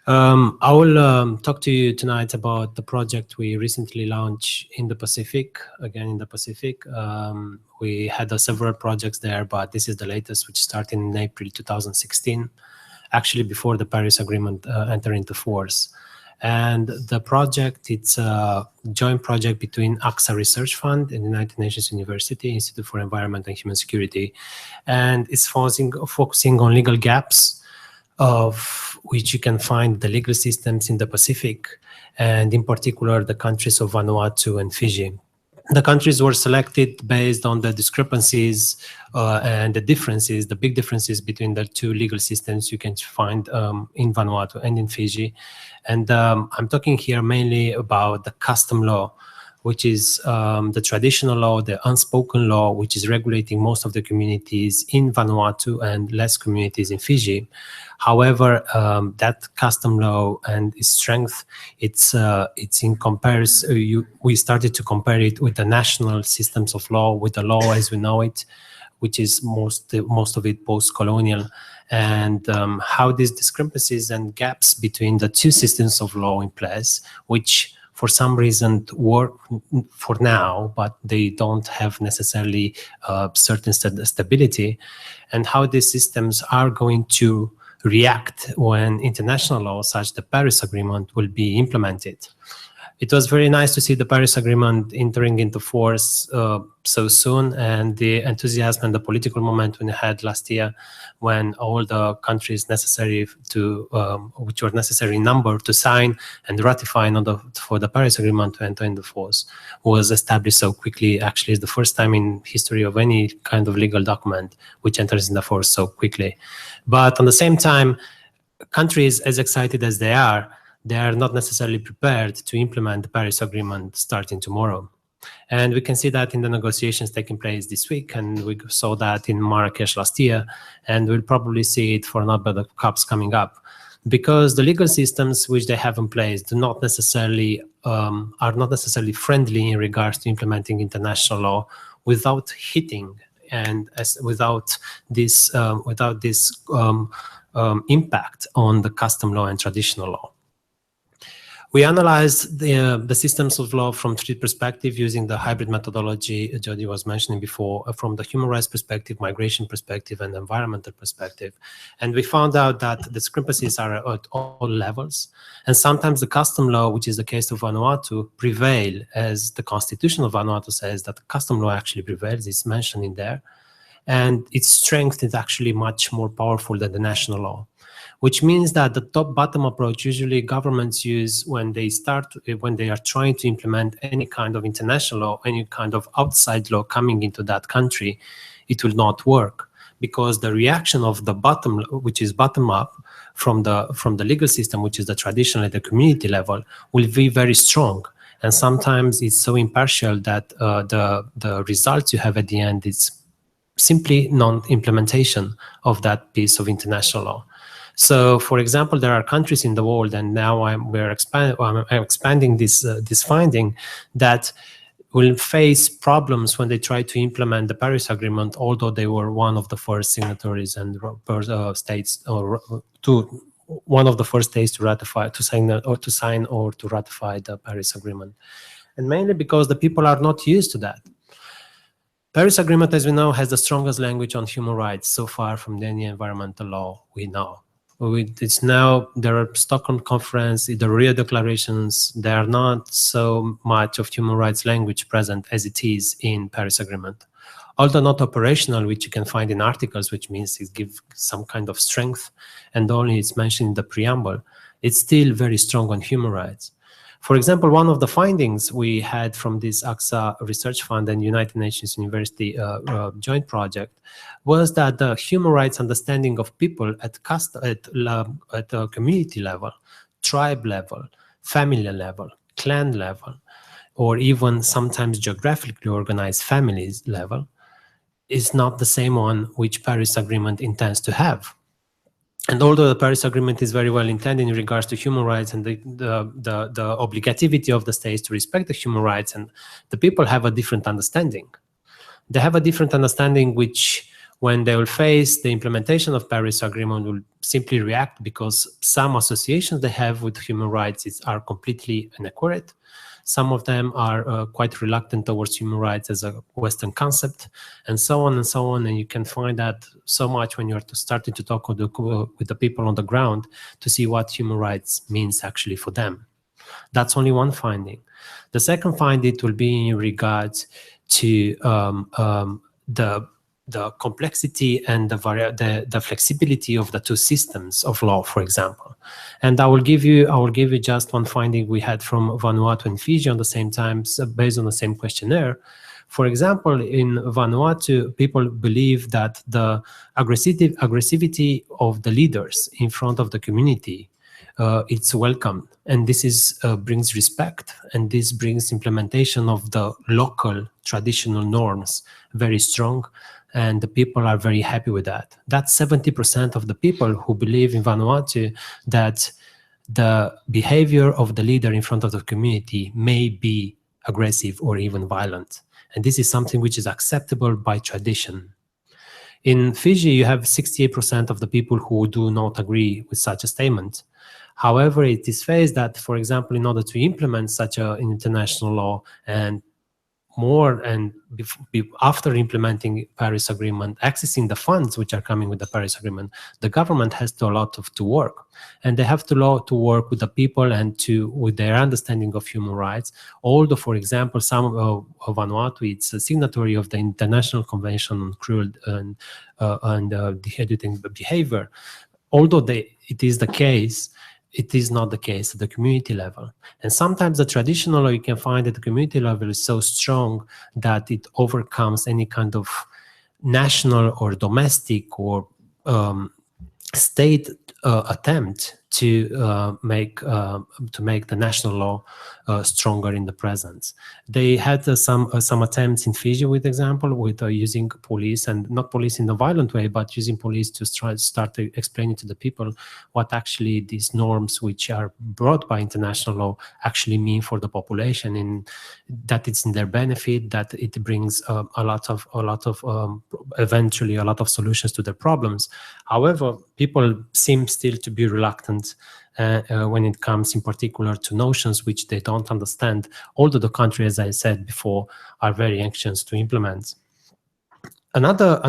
I will talk to you tonight about the project we recently launched in the Pacific, again in the Pacific. We had several projects there, but this is the latest, which started in April 2016. Actually before the Paris Agreement entered into force. And the project, it's a joint project between AXA Research Fund and the United Nations University Institute for Environment and Human Security. And it's focusing on legal gaps of which you can find the legal systems in the Pacific, and in particular, the countries of Vanuatu and Fiji. The countries were selected based on the discrepancies and the differences, the big differences between the two legal systems you can find in Vanuatu and in Fiji. And I'm talking here mainly about the custom law, which is the traditional law, the unspoken law, which is regulating most of the communities in Vanuatu and less communities in Fiji. However, that custom law and its strength, it's in comparison. We started to compare it with the national systems of law, with the law as we know it, which is most of it post-colonial, and how these discrepancies and gaps between the two systems of law in place, which for some reason work for now, but they don't have necessarily certain stability, and how these systems are going to react when international law, such as the Paris Agreement, will be implemented. It was very nice to see the Paris Agreement entering into force so soon, and the enthusiasm and the political momentum we had last year, when all the countries necessary to, which were necessary in number to sign and ratify for the Paris Agreement to enter into force, was established so quickly. Actually, it's the first time in history of any kind of legal document which enters into force so quickly. But at the same time, countries as excited as they are not necessarily prepared to implement the Paris Agreement starting tomorrow. And we can see that in the negotiations taking place this week, and we saw that in Marrakesh last year, and we'll probably see it for another COPs coming up, because the legal systems which they have in place are not necessarily friendly in regards to implementing international law without hitting and without this impact on the custom law and traditional law. We analyzed the systems of law from three perspectives using the hybrid methodology Jody was mentioning before, from the human rights perspective, migration perspective, and environmental perspective. And we found out that discrepancies are at all levels. And sometimes the custom law, which is the case of Vanuatu, prevail, as the constitution of Vanuatu says that the custom law actually prevails. It's mentioned in there. And its strength is actually much more powerful than the national law, which means that the top-bottom approach usually governments use when they are trying to implement any kind of international law, any kind of outside law coming into that country, it will not work, because the reaction of the bottom, which is bottom up from the legal system, which is the traditional at the community level, will be very strong. And sometimes it's so impartial that the results you have at the end is simply non-implementation of that piece of international law. So, for example, there are countries in the world, and now I'm expanding this finding, that will face problems when they try to implement the Paris Agreement, although they were one of the first signatories and states, or one of the first states to sign or to ratify the Paris Agreement, and mainly because the people are not used to that. Paris Agreement, as we know, has the strongest language on human rights so far from any environmental law we know. It's now, there are Stockholm Conference, the Rio declarations, there are not so much of human rights language present as it is in Paris Agreement. Although not operational, which you can find in articles, which means it gives some kind of strength, and only it's mentioned in the preamble, it's still very strong on human rights. For example, one of the findings we had from this AXA Research Fund and United Nations University joint project was that the human rights understanding of people at community level, tribe level, family level, clan level, or even sometimes geographically organized families level is not the same one which Paris Agreement intends to have. And although the Paris Agreement is very well intended in regards to human rights and the obligativity of the states to respect the human rights, and the people have a different understanding. They have a different understanding which, when they will face the implementation of Paris Agreement, will simply react, because some associations they have with human rights are completely inaccurate. Some of them are quite reluctant towards human rights as a Western concept, and so on and so on. And you can find that so much when you're starting to talk with the people on the ground to see what human rights means actually for them. That's only one finding. The second finding will be in regards to the complexity and the flexibility of the two systems of law, for example. And I will give you just one finding we had from Vanuatu and Fiji on the same time, based on the same questionnaire. For example, in Vanuatu, people believe that the aggressivity of the leaders in front of the community it's welcomed. And this is brings respect, and this brings implementation of the local traditional norms very strong, and the people are very happy with that. That's 70% of the people who believe in Vanuatu that the behavior of the leader in front of the community may be aggressive or even violent. And this is something which is acceptable by tradition. In Fiji, you have 68% of the people who do not agree with such a statement. However, it is faced that, for example, in order to implement such an international law and more, and after implementing Paris Agreement, accessing the funds which are coming with the Paris Agreement, the government has to work, and they have to work with the people and with their understanding of human rights. Although, for example, some of Vanuatu, it's a signatory of the International Convention on Cruel and Dehumanizing Behavior. Although it is the case, it is not the case at the community level. And sometimes the traditional law you can find at the community level is so strong that it overcomes any kind of national or domestic or state attempt to make the national law stronger in the present. They had some attempts in Fiji, with example, with using police, and not police in a violent way, but using police to start explaining to the people what actually these norms, which are brought by international law, actually mean for the population, and that it's in their benefit, that it brings eventually a lot of solutions to their problems. However, people seem still to be reluctant when it comes in particular to notions which they don't understand, although the country, as I said before, are very anxious to implement. Another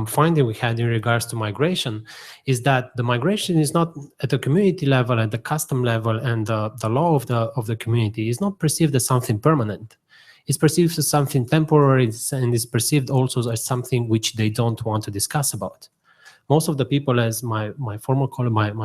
finding we had in regards to migration is that the migration is not at the community level, at the custom level, and the law of the community is not perceived as something permanent. It's perceived as something temporary, and is perceived also as something which they don't want to discuss about. Most of the people, as my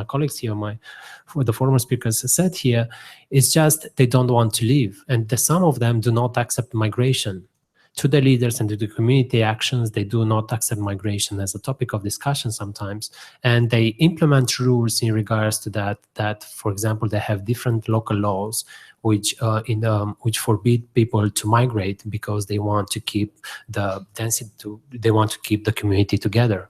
colleagues here, the former speakers said here, is just they don't want to leave. And some of them do not accept migration. To the leaders and to the community actions, they do not accept migration as a topic of discussion sometimes. And they implement rules in regards to that, for example, they have different local laws which forbid people to migrate because they want to keep the density, they want to keep the community together.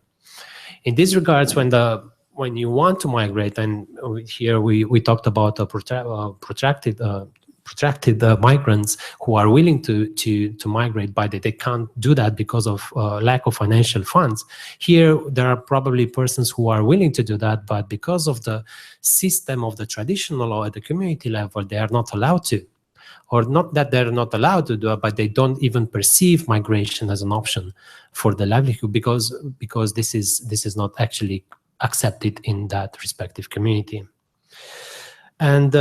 In these regards, when you want to migrate, and here we talked about protracted migrants who are willing to migrate, but they can't do that because of lack of financial funds. Here, there are probably persons who are willing to do that, but because of the system of the traditional law at the community level, they are not allowed to. Or not that they're not allowed to do it, but they don't even perceive migration as an option for the livelihood because this is not actually accepted in that respective community. And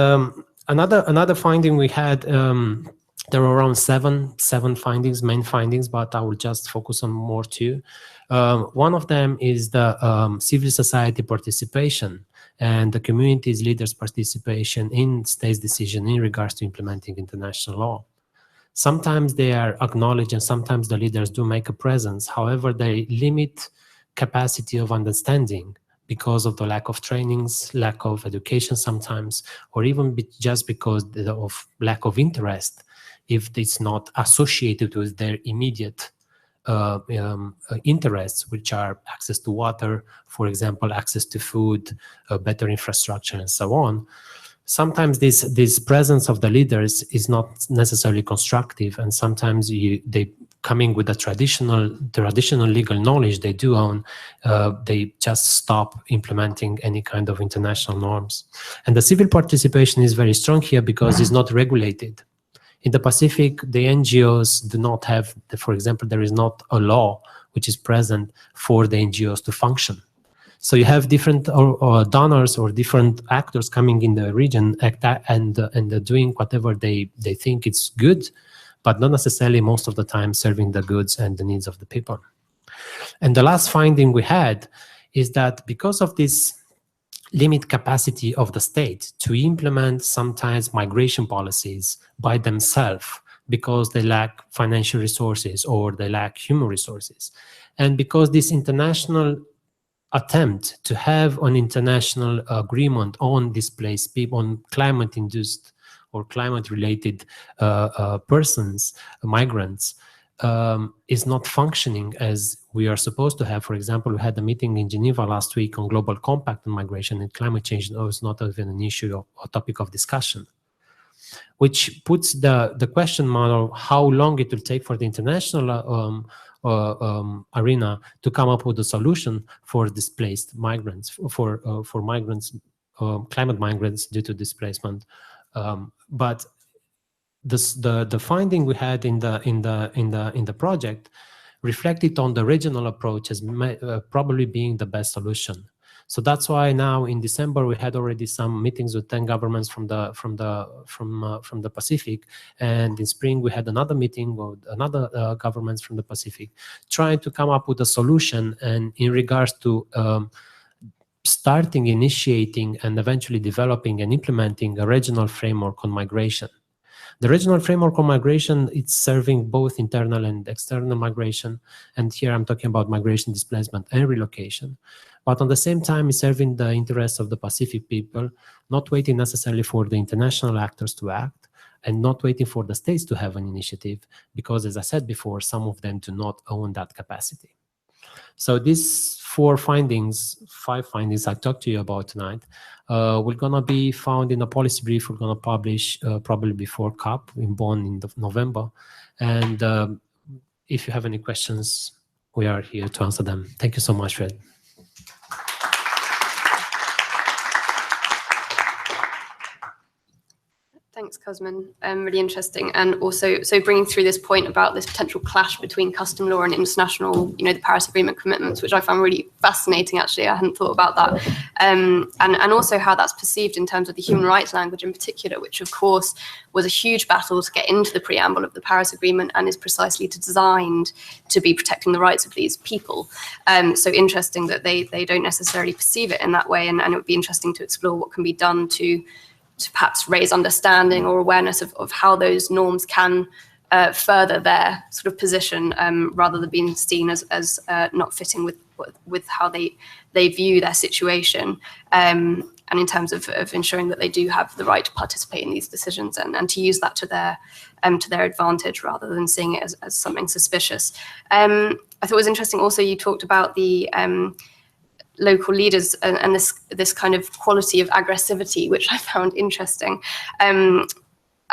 another finding we had, there were around seven main findings, but I will just focus on more two. One of them is the civil society participation and the community's leaders' participation in states' decision in regards to implementing international law. Sometimes they are acknowledged and sometimes the leaders do make a presence. However, they limit capacity of understanding because of the lack of trainings, lack of education sometimes, or even just because of lack of interest if it's not associated with their immediate interests, which are access to water, for example, access to food, better infrastructure, and so on. Sometimes this presence of the leaders is not necessarily constructive, and sometimes they coming with the traditional legal knowledge they do own, they just stop implementing any kind of international norms. And the civil participation is very strong here because it's not regulated. In the Pacific, the NGOs do not have, for example, there is not a law which is present for the NGOs to function. So you have different donors or different actors coming in the region and doing whatever they think it's good, but not necessarily most of the time serving the goods and the needs of the people. And the last finding we had is that because of this limit capacity of the state to implement sometimes migration policies by themselves because they lack financial resources or they lack human resources. And because this international attempt to have an international agreement on displaced people, on climate-induced or climate-related persons, migrants, is not functioning as we are supposed to have. For example, we had a meeting in Geneva last week on global compact on migration, and climate change was not even an issue or a topic of discussion, which puts the question mark of how long it will take for the international arena to come up with a solution for displaced migrants, for migrants, climate migrants due to displacement. But the finding we had in the project reflected on the regional approach as probably being the best solution. So that's why now in December we had already some meetings with 10 governments from the Pacific, and in spring we had another meeting with another governments from the Pacific, trying to come up with a solution and in regards to starting, initiating, and eventually developing and implementing a regional framework on migration. The regional framework on migration, it's serving both internal and external migration. And here I'm talking about migration, displacement, and relocation. But on the same time, it's serving the interests of the Pacific people, not waiting necessarily for the international actors to act, and not waiting for the states to have an initiative, because as I said before, some of them do not own that capacity. So these five findings I talked to you about tonight, we're gonna be found in a policy brief we're gonna publish probably before COP in Bonn in November. And if you have any questions, we are here to answer them. Thank you so much, Fred. Thanks, Cosmin. Really interesting. And also, so bringing through this point about this potential clash between custom law and international, the Paris Agreement commitments, which I found really fascinating, actually. I hadn't thought about that. And also how that's perceived in terms of the human rights language in particular, which, of course, was a huge battle to get into the preamble of the Paris Agreement and is precisely designed to be protecting the rights of these people. So interesting that they don't necessarily perceive it in that way. And it would be interesting to explore what can be done to perhaps raise understanding or awareness of how those norms can further their sort of position, rather than being seen as not fitting with how they view their situation, and in terms of ensuring that they do have the right to participate in these decisions and to use that to their advantage rather than seeing it as something suspicious. I thought it was interesting also you talked about the local leaders and this kind of quality of aggressivity, which I found interesting.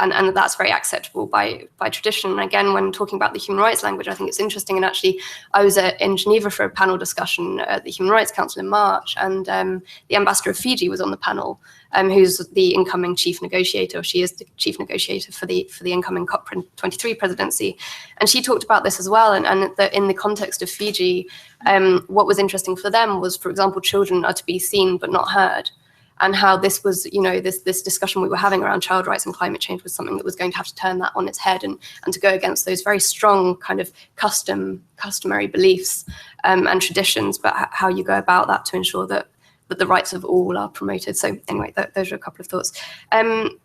And that's very acceptable by tradition. And again, when talking about the human rights language, I think it's interesting. And actually, I was in Geneva for a panel discussion at the Human Rights Council in March, and the ambassador of Fiji was on the panel, who's the incoming chief negotiator. She is the chief negotiator for the incoming COP23 presidency. And she talked about this as well. And in the context of Fiji, what was interesting for them was, for example, children are to be seen but not heard. And how this was, this discussion we were having around child rights and climate change was something that was going to have to turn that on its head and to go against those very strong kind of customary beliefs and traditions, but how you go about that to ensure that the rights of all are promoted. So anyway, those are a couple of thoughts. I'm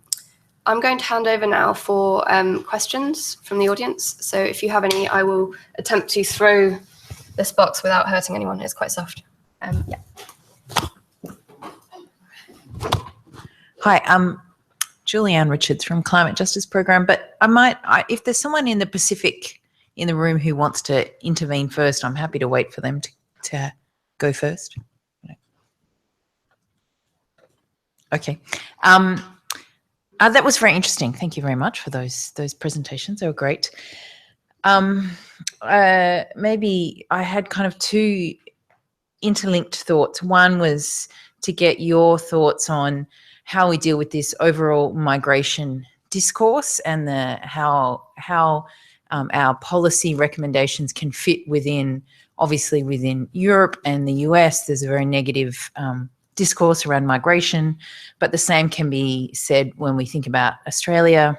going to hand over now for questions from the audience. So if you have any, I will attempt to throw this box without hurting anyone. It's quite soft. Yeah. Hi, I'm Julianne Richards from Climate Justice Program, but if there's someone in the Pacific in the room who wants to intervene first, I'm happy to wait for them to go first. Okay. That was very interesting. Thank you very much for those presentations. They were great. Maybe I had kind of two interlinked thoughts. One was to get your thoughts on how we deal with this overall migration discourse and how our policy recommendations can fit within Europe and the US. There's a very negative discourse around migration, but the same can be said when we think about Australia.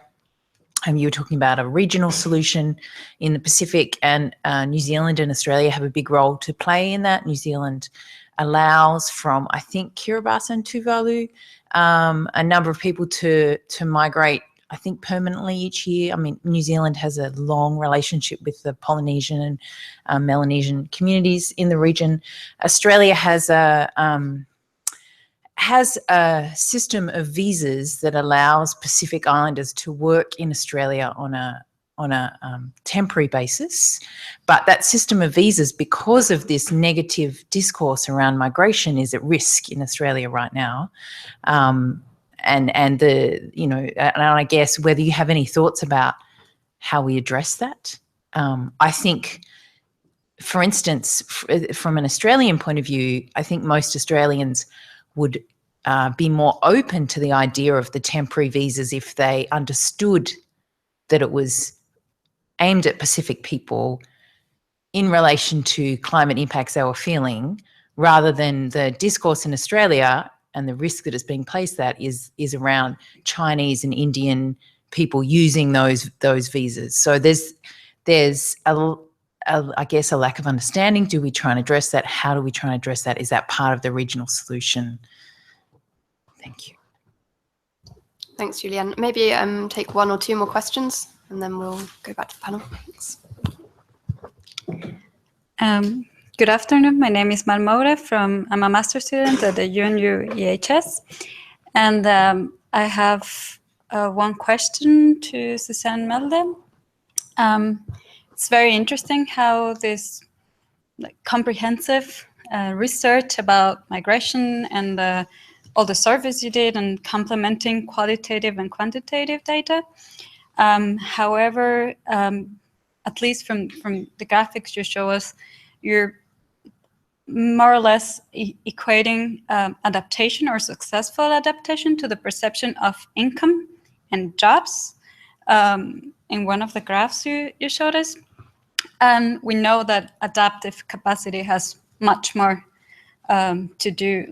You were talking about a regional solution in the Pacific, and New Zealand and Australia have a big role to play in that. New Zealand allows from, I think, Kiribati and Tuvalu, a number of people to migrate I think permanently each year. I mean, New Zealand has a long relationship with the Polynesian and Melanesian communities in the region. Australia has a system of visas that allows Pacific Islanders to work in Australia on a temporary basis, but that system of visas, because of this negative discourse around migration, is at risk in Australia right now. And I guess whether you have any thoughts about how we address that. I think, for instance, from an Australian point of view, I think most Australians would be more open to the idea of the temporary visas if they understood that it was aimed at Pacific people in relation to climate impacts they were feeling, rather than the discourse in Australia and the risk that is being placed that is around Chinese and Indian people using those visas. So there's I guess a lack of understanding. Do we try and address that? How do we try and address that? Is that part of the regional solution? Thank you. Thanks, Julianne. Maybe take one or two more questions, and then we'll go back to the panel. Thanks. Good afternoon. My name is Marmoura I'm a master's student at the UNU-EHS. And I have one question to Suzanne Melde. It's very interesting how this comprehensive research about migration and all the surveys you did and complementing qualitative and quantitative data. However, at least from the graphics you show us, you're more or less equating adaptation or successful adaptation to the perception of income and jobs in one of the graphs you showed us. And we know that adaptive capacity has much more to do,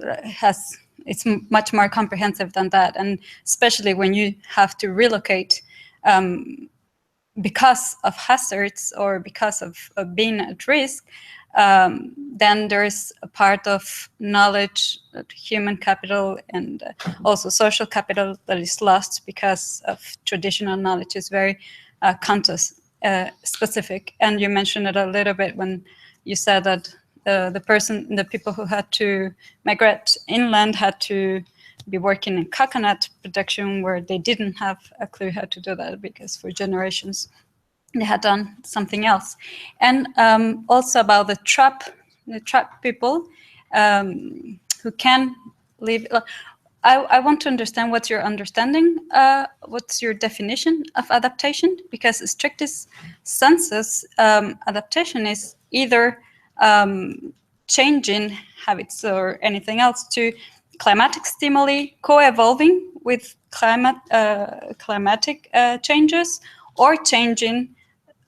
it's much more comprehensive than that. And especially when you have to relocate because of hazards or because of being at risk, then there's a part of knowledge, human capital, and also social capital that is lost because of traditional knowledge is very context specific. And you mentioned it a little bit when you said that the people who had to migrate inland had to be working in coconut production, where they didn't have a clue how to do that because for generations they had done something else. And also about the trap people who can live. I want to understand what's your understanding, what's your definition of adaptation, because strictest senses, adaptation is either changing habits or anything else to climatic stimuli, co-evolving with climatic changes, or changing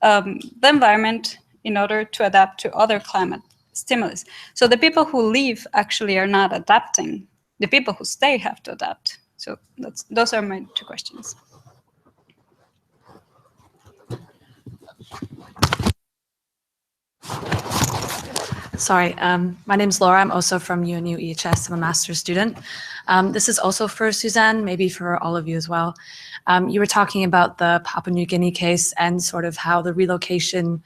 the environment in order to adapt to other climate stimulus. So the people who leave actually are not adapting. The people who stay have to adapt. So those are my two questions. Sorry, my name's Laura. I'm also from UNU-EHS. I'm a master's student. This is also for Suzanne, maybe for all of you as well. You were talking about the Papua New Guinea case and sort of how the relocation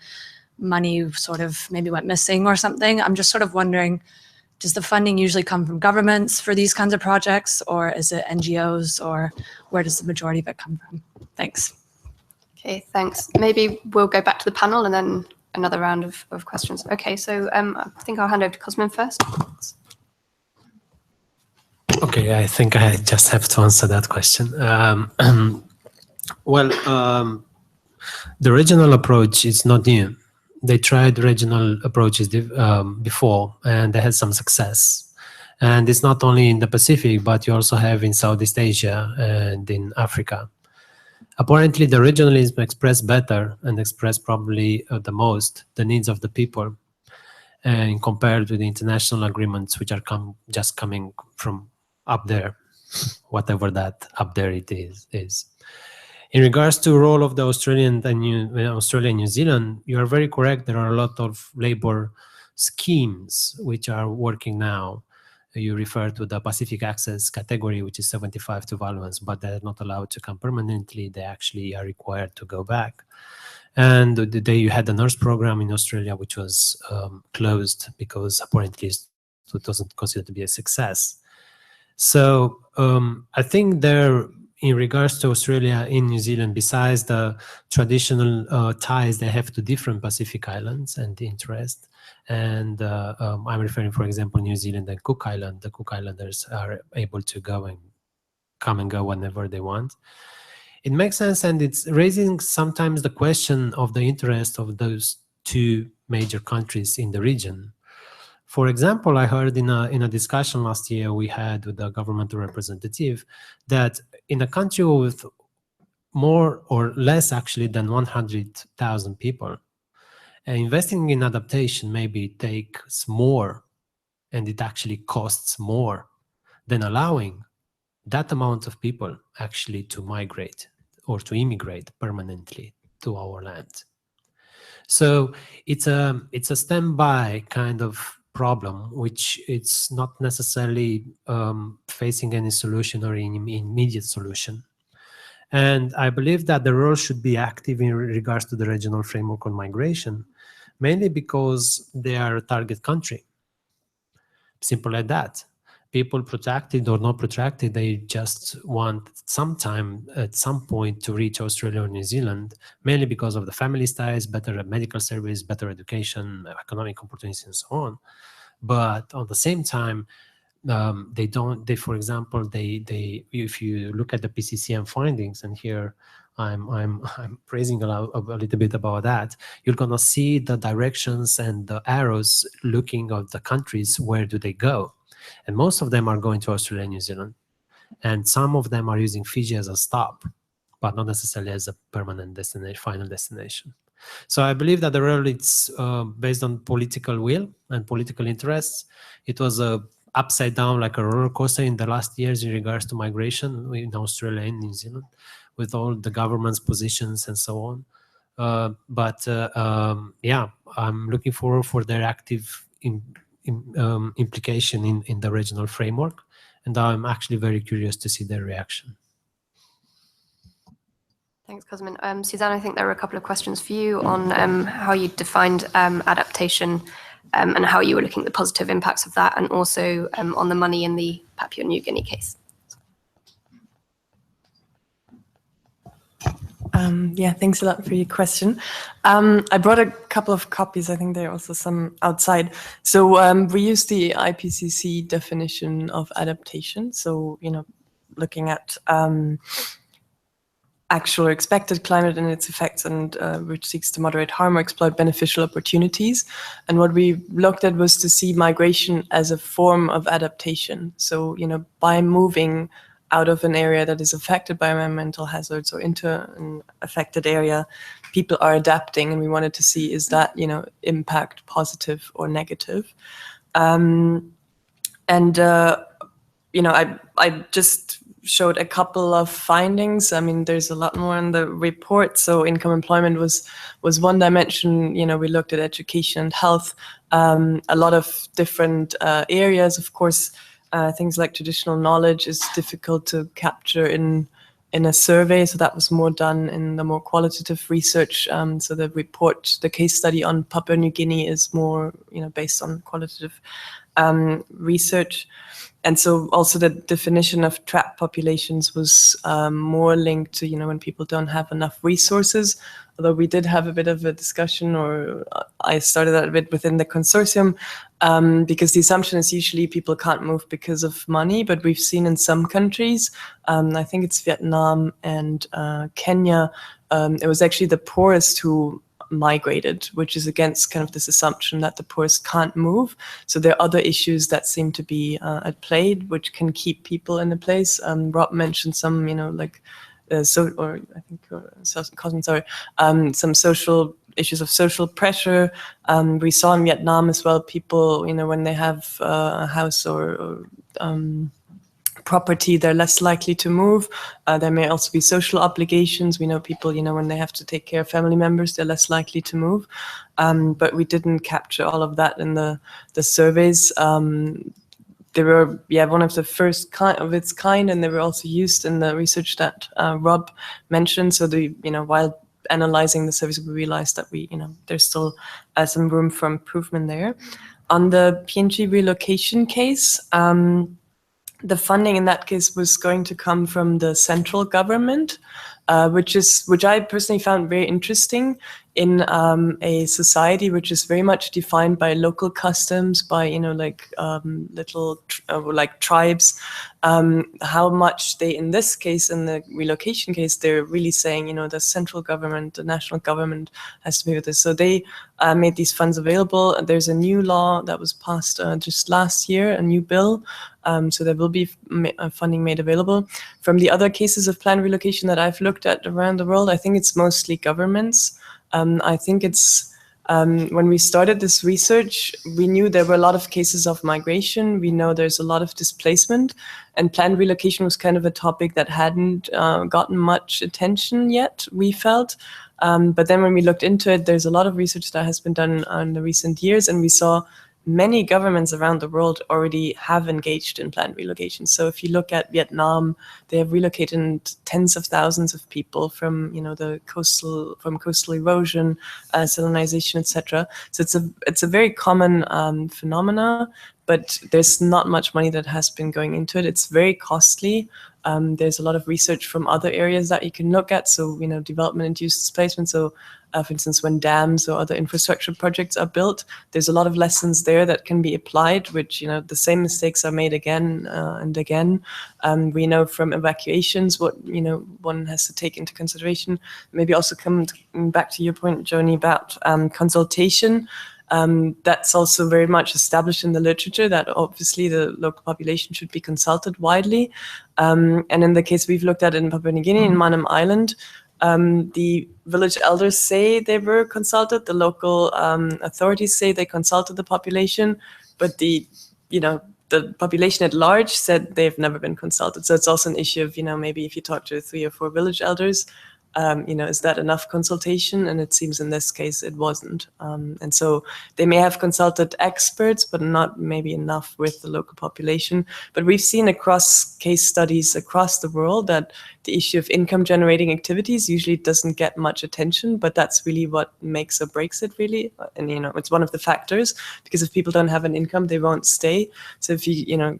money sort of maybe went missing or something. I'm just sort of wondering, does the funding usually come from governments for these kinds of projects, or is it NGOs, or where does the majority of it come from? Thanks. Okay, thanks. Maybe we'll go back to the panel and then another round of questions. Okay, so I think I'll hand over to Cosmin first. Okay, I think I just have to answer that question. The regional approach is not new. They tried regional approaches before, and they had some success. And it's not only in the Pacific, but you also have in Southeast Asia and in Africa. Apparently, the regionalism expressed better and expressed probably the most the needs of the people, and compared with the international agreements, which are just coming from up there, whatever that up there it is. In regards to the role of the Australia and New Zealand, you are very correct. There are a lot of labor schemes which are working now you refer to the Pacific Access category, which is 75 to Valuans, but they're not allowed to come permanently. They actually are required to go back. And the day you had the nurse program in Australia, which was closed because apparently it wasn't considered to be a success. So I think there, in regards to Australia in New Zealand, besides the traditional ties they have to different Pacific islands and the interest, and I'm referring, for example, New Zealand and Cook Island. The Cook Islanders are able to go and come and go whenever they want. It makes sense, and it's raising sometimes the question of the interest of those two major countries in the region. For example, I heard in a discussion last year we had with the governmental representative that in a country with more or less actually than 100,000 people, investing in adaptation maybe takes more, and it actually costs more than allowing that amount of people actually to migrate or to immigrate permanently to our land. So it's a standby kind of problem, which it's not necessarily facing any solution or an immediate solution. And I believe that the role should be active in regards to the regional framework on migration, mainly because they are a target country. Simple like that. People protracted or not protracted, they just want some time at some point to reach Australia or New Zealand, mainly because of the family ties, better medical service, better education, economic opportunities, and so on. But at the same time, for example, if you look at the PCCM findings, and here I'm praising a little bit about that, you're gonna see the directions and the arrows looking at the countries, where do they go? And most of them are going to Australia and New Zealand. And some of them are using Fiji as a stop, but not necessarily as a permanent destination, final destination. So I believe that the role is based on political will and political interests. It was upside down like a roller coaster in the last years in regards to migration in Australia and New Zealand, with all the government's positions and so on. Yeah, I'm looking forward for their active implication in the regional framework, and I'm actually very curious to see their reaction. Thanks, Cosmin. Suzanne, I think there were a couple of questions for you on how you defined adaptation and how you were looking at the positive impacts of that, and also on the money in the Papua New Guinea case. Yeah, thanks a lot for your question. I brought a couple of copies. I think there are also some outside. So we use the IPCC definition of adaptation. So, looking at actual or expected climate and its effects, and which seeks to moderate harm or exploit beneficial opportunities. And what we looked at was to see migration as a form of adaptation. So, by moving out of an area that is affected by environmental hazards or into an affected area, people are adapting, and we wanted to see, is that, impact positive or negative? I just showed a couple of findings. I mean, there's a lot more in the report. So income employment was one dimension. We looked at education and health, a lot of different areas. Of course, things like traditional knowledge is difficult to capture in a survey, so that was more done in the more qualitative research. So the report, the case study on Papua New Guinea is more, based on qualitative research. And so also the definition of trapped populations was more linked to, when people don't have enough resources. Although we did have a bit of a discussion, or I started that a bit within the consortium, because the assumption is usually people can't move because of money, but we've seen in some countries, I think it's Vietnam and Kenya, it was actually the poorest who migrated, which is against kind of this assumption that the poorest can't move. So there are other issues that seem to be at play, which can keep people in a place. Rob mentioned some, some social issues of social pressure. We saw in Vietnam as well, people, when they have a house or property, they're less likely to move. There may also be social obligations. We know people, when they have to take care of family members, they're less likely to move. But we didn't capture all of that in the surveys. they were, yeah, one of the first kind of its kind, and they were also used in the research that Rob mentioned. So while analyzing the service, we realized that there's still some room for improvement there. On the PNG relocation case, the funding in that case was going to come from the central government, which I personally found very interesting in a society which is very much defined by local customs, by little tribes. How much they, in this case, in the relocation case, they're really saying the central government, the national government has to be with this. So they made these funds available. There's a new law that was passed just last year, a new bill. So there will be funding made available. From the other cases of planned relocation that I've looked at around the world, I think it's mostly governments. I think it's when we started this research, we knew there were a lot of cases of migration. We know there's a lot of displacement, and planned relocation was kind of a topic that hadn't gotten much attention yet, we felt. But then when we looked into it, there's a lot of research that has been done in the recent years, and we saw many governments around the world already have engaged in planned relocation. So if you look at Vietnam, they have relocated tens of thousands of people from coastal erosion, salinization, etc. So it's a very common phenomena, but there's not much money that has been going into it. It's very costly. There's a lot of research from other areas that you can look at. So development-induced displacement. So for instance, when dams or other infrastructure projects are built, there's a lot of lessons there that can be applied, which, the same mistakes are made again and again. We know from evacuations what, one has to take into consideration. Maybe also coming back to your point, Joni, about consultation. That's also very much established in the literature that obviously the local population should be consulted widely. And in the case we've looked at in Papua New Guinea, in Manam Island, the village elders say they were consulted, the local authorities say they consulted the population, but the population at large said they've never been consulted. So it's also an issue of, maybe if you talk to 3 or 4 village elders, is that enough consultation? And it seems in this case it wasn't. And so they may have consulted experts, but not maybe enough with the local population. But we've seen across case studies across the world that the issue of income generating activities usually doesn't get much attention, but that's really what makes or breaks it, really. And, it's one of the factors, because if people don't have an income, they won't stay. So if you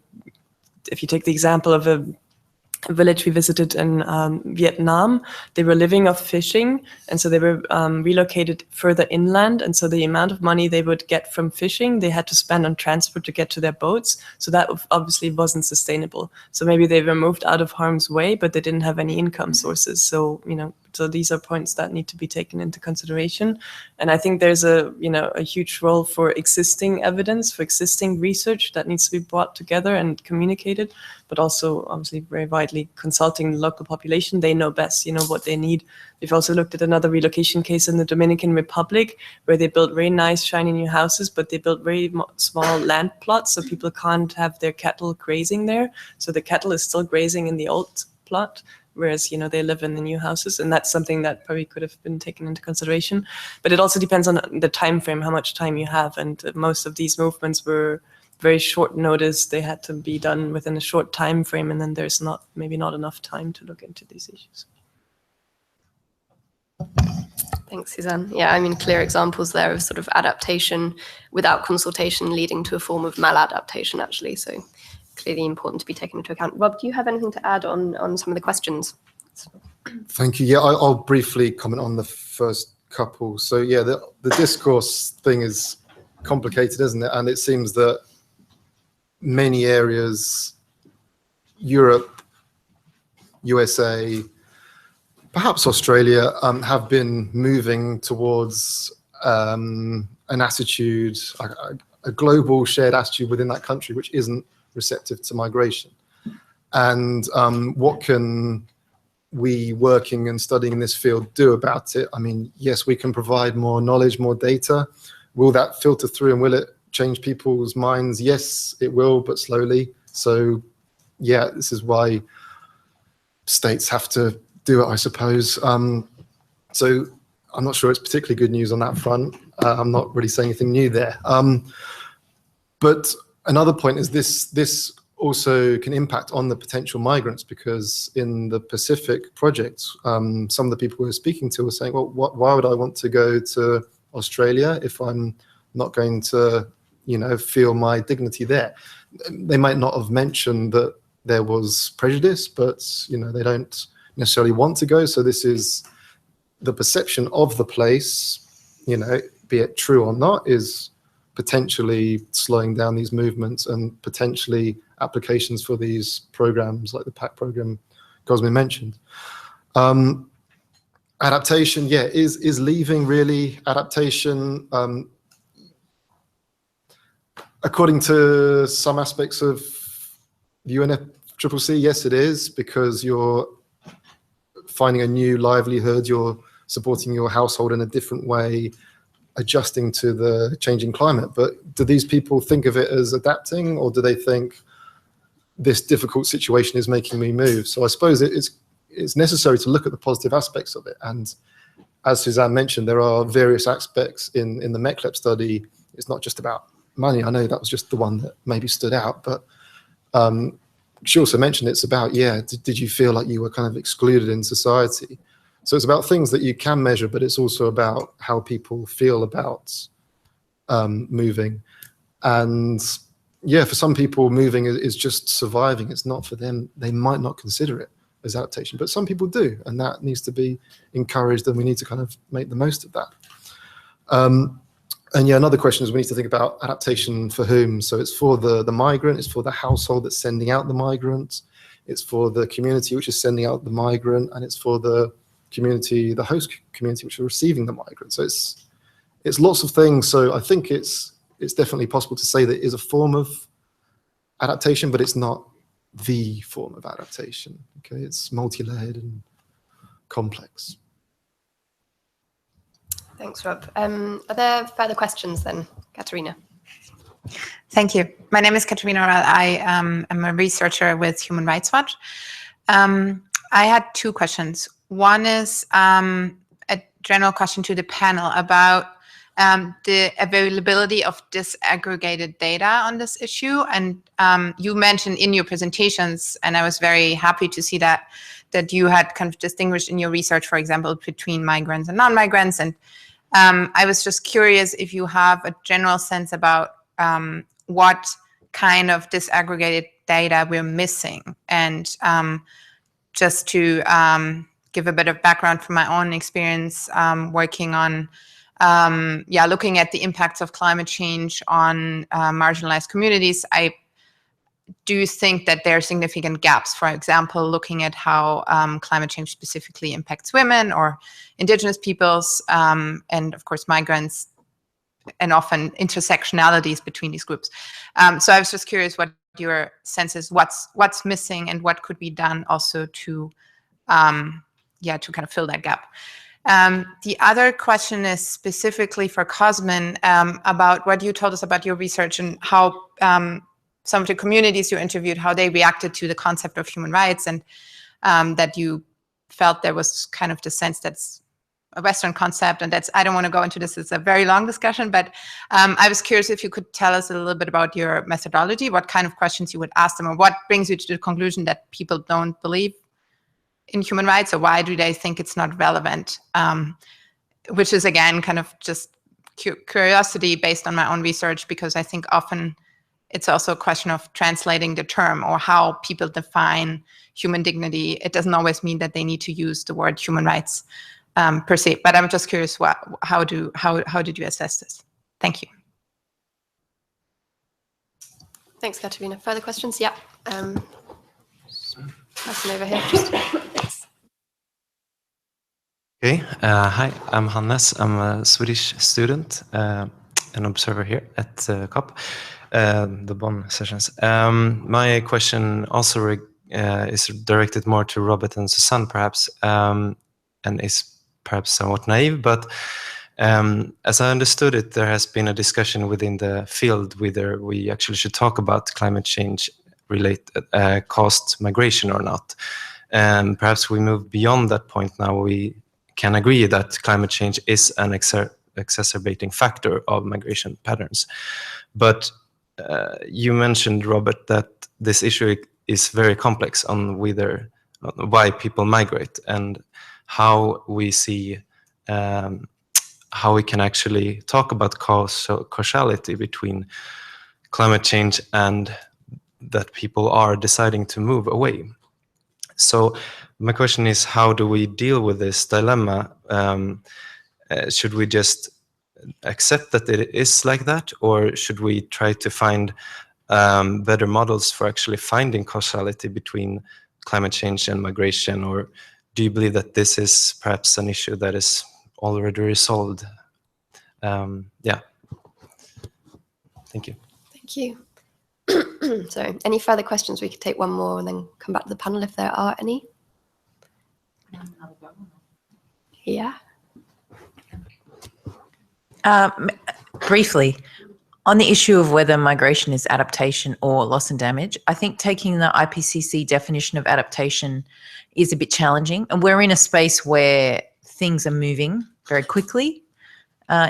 take the example of a village we visited in Vietnam, they were living off fishing, and so they were relocated further inland, and so the amount of money they would get from fishing they had to spend on transport to get to their boats, so that obviously wasn't sustainable. So maybe they were moved out of harm's way, but they didn't have any income sources. So so these are points that need to be taken into consideration. And I think there's a huge role for existing evidence, for existing research that needs to be brought together and communicated, but also obviously very widely consulting the local population. They know best, what they need. We've also looked at another relocation case in the Dominican Republic where they built very nice, shiny new houses, but they built very small land plots, so people can't have their cattle grazing there. So the cattle is still grazing in the old plot, whereas, they live in the new houses, and that's something that probably could have been taken into consideration. But it also depends on the time frame, how much time you have, and most of these movements were very short notice. They had to be done within a short time frame, and then there's maybe not enough time to look into these issues. Thanks, Suzanne. Yeah, clear examples there of sort of adaptation without consultation leading to a form of maladaptation, actually. So clearly important to be taken into account. Rob, do you have anything to add on some of the questions? Thank you. Yeah, I'll briefly comment on the first couple. So yeah, the discourse thing is complicated, isn't it? And it seems that many areas, Europe, USA, perhaps Australia, have been moving towards an attitude, a global shared attitude within that country, which isn't receptive to migration. And what can we working and studying in this field do about it? Yes, we can provide more knowledge, more data. Will that filter through and will it change people's minds? Yes, it will, but slowly. So yeah, this is why states have to do it, I suppose. So I'm not sure it's particularly good news on that front. I'm not really saying anything new there. But another point is this also can impact on the potential migrants, because in the Pacific project, some of the people we were speaking to were saying, well, why would I want to go to Australia if I'm not going to, you know, feel my dignity there? They might not have mentioned that there was prejudice, but, you know, they don't necessarily want to go. So this is the perception of the place, you know, be it true or not, is potentially slowing down these movements and potentially applications for these programs like the PAC program Cosme mentioned. Adaptation, yeah, is leaving really adaptation? According to some aspects of the UNFCCC, yes, it is, because you're finding a new livelihood, you're supporting your household in a different way, adjusting to the changing climate. But do these people think of it as adapting, or do they think this difficult situation is making me move? So I suppose it's necessary to look at the positive aspects of it. And as Suzanne mentioned, there are various aspects in the MECLEP study. It's not just about money. I know that was just the one that maybe stood out, but she also mentioned it's about, yeah, did you feel like you were kind of excluded in society? So it's about things that you can measure, but it's also about how people feel about moving. And yeah, for some people, moving is just surviving. It's not for them. They might not consider it as adaptation, but some people do, and that needs to be encouraged, and we need to kind of make the most of that. And yeah, another question is we need to think about adaptation for whom. So it's for the migrant, it's for the household that's sending out the migrant, it's for the community which is sending out the migrant, and it's for the community, the host community, which are receiving the migrant. So it's lots of things. So I think it's definitely possible to say that it is a form of adaptation, but it's not the form of adaptation. Okay, it's multi-layered and complex. Thanks, Rob. Are there further questions then, Katerina? Thank you. My name is Katerina. I am a researcher with Human Rights Watch. I had two questions. One is a general question to the panel about the availability of disaggregated data on this issue. And you mentioned in your presentations, and I was very happy to see that you had kind of distinguished in your research, for example, between migrants and non-migrants. And I was just curious if you have a general sense about what kind of disaggregated data we're missing. And just to give a bit of background from my own experience working on looking at the impacts of climate change on marginalized communities, I do think that there are significant gaps. For example, looking at how climate change specifically impacts women or indigenous peoples, and of course migrants, and often intersectionalities between these groups. So I was just curious what your sense is, what's missing and what could be done also to to kind of fill that gap. The other question is specifically for Cosmin about what you told us about your research and how some of the communities you interviewed, how they reacted to the concept of human rights, and that you felt there was kind of the sense that's a Western concept, and that's, I don't want to go into this, it's a very long discussion, but I was curious if you could tell us a little bit about your methodology, what kind of questions you would ask them, or what brings you to the conclusion that people don't believe in human rights, or why do they think it's not relevant, which is again kind of just curiosity based on my own research, because I think often it's also a question of translating the term or how people define human dignity. It doesn't always mean that they need to use the word human rights per se, but I'm just curious, how did you assess this? Thank you. Thanks, Katerina. Further questions? Yeah. Person over here. Thanks. Okay. Hi, I'm Hannes. I'm a Swedish student, an observer here at COP, the Bonn sessions. My question also is directed more to Robert and Susanne, perhaps, and is perhaps somewhat naive, but as I understood it, there has been a discussion within the field whether we actually should talk about climate change related caused migration or not. And perhaps we move beyond that point now. We can agree that climate change is an exacerbating factor of migration patterns. But you mentioned, Robert, that this issue is very complex on why people migrate and how we see how we can actually talk about causality between climate change and that people are deciding to move away. So my question is, how do we deal with this dilemma? Should we just accept that it is like that, or should we try to find better models for actually finding causality between climate change and migration? Or do you believe that this is perhaps an issue that is already resolved? Yeah. Thank you. Thank you. So, any further questions? We could take one more and then come back to the panel if there are any. Yeah. Briefly, on the issue of whether migration is adaptation or loss and damage, I think taking the IPCC definition of adaptation is a bit challenging. And we're in a space where things are moving very quickly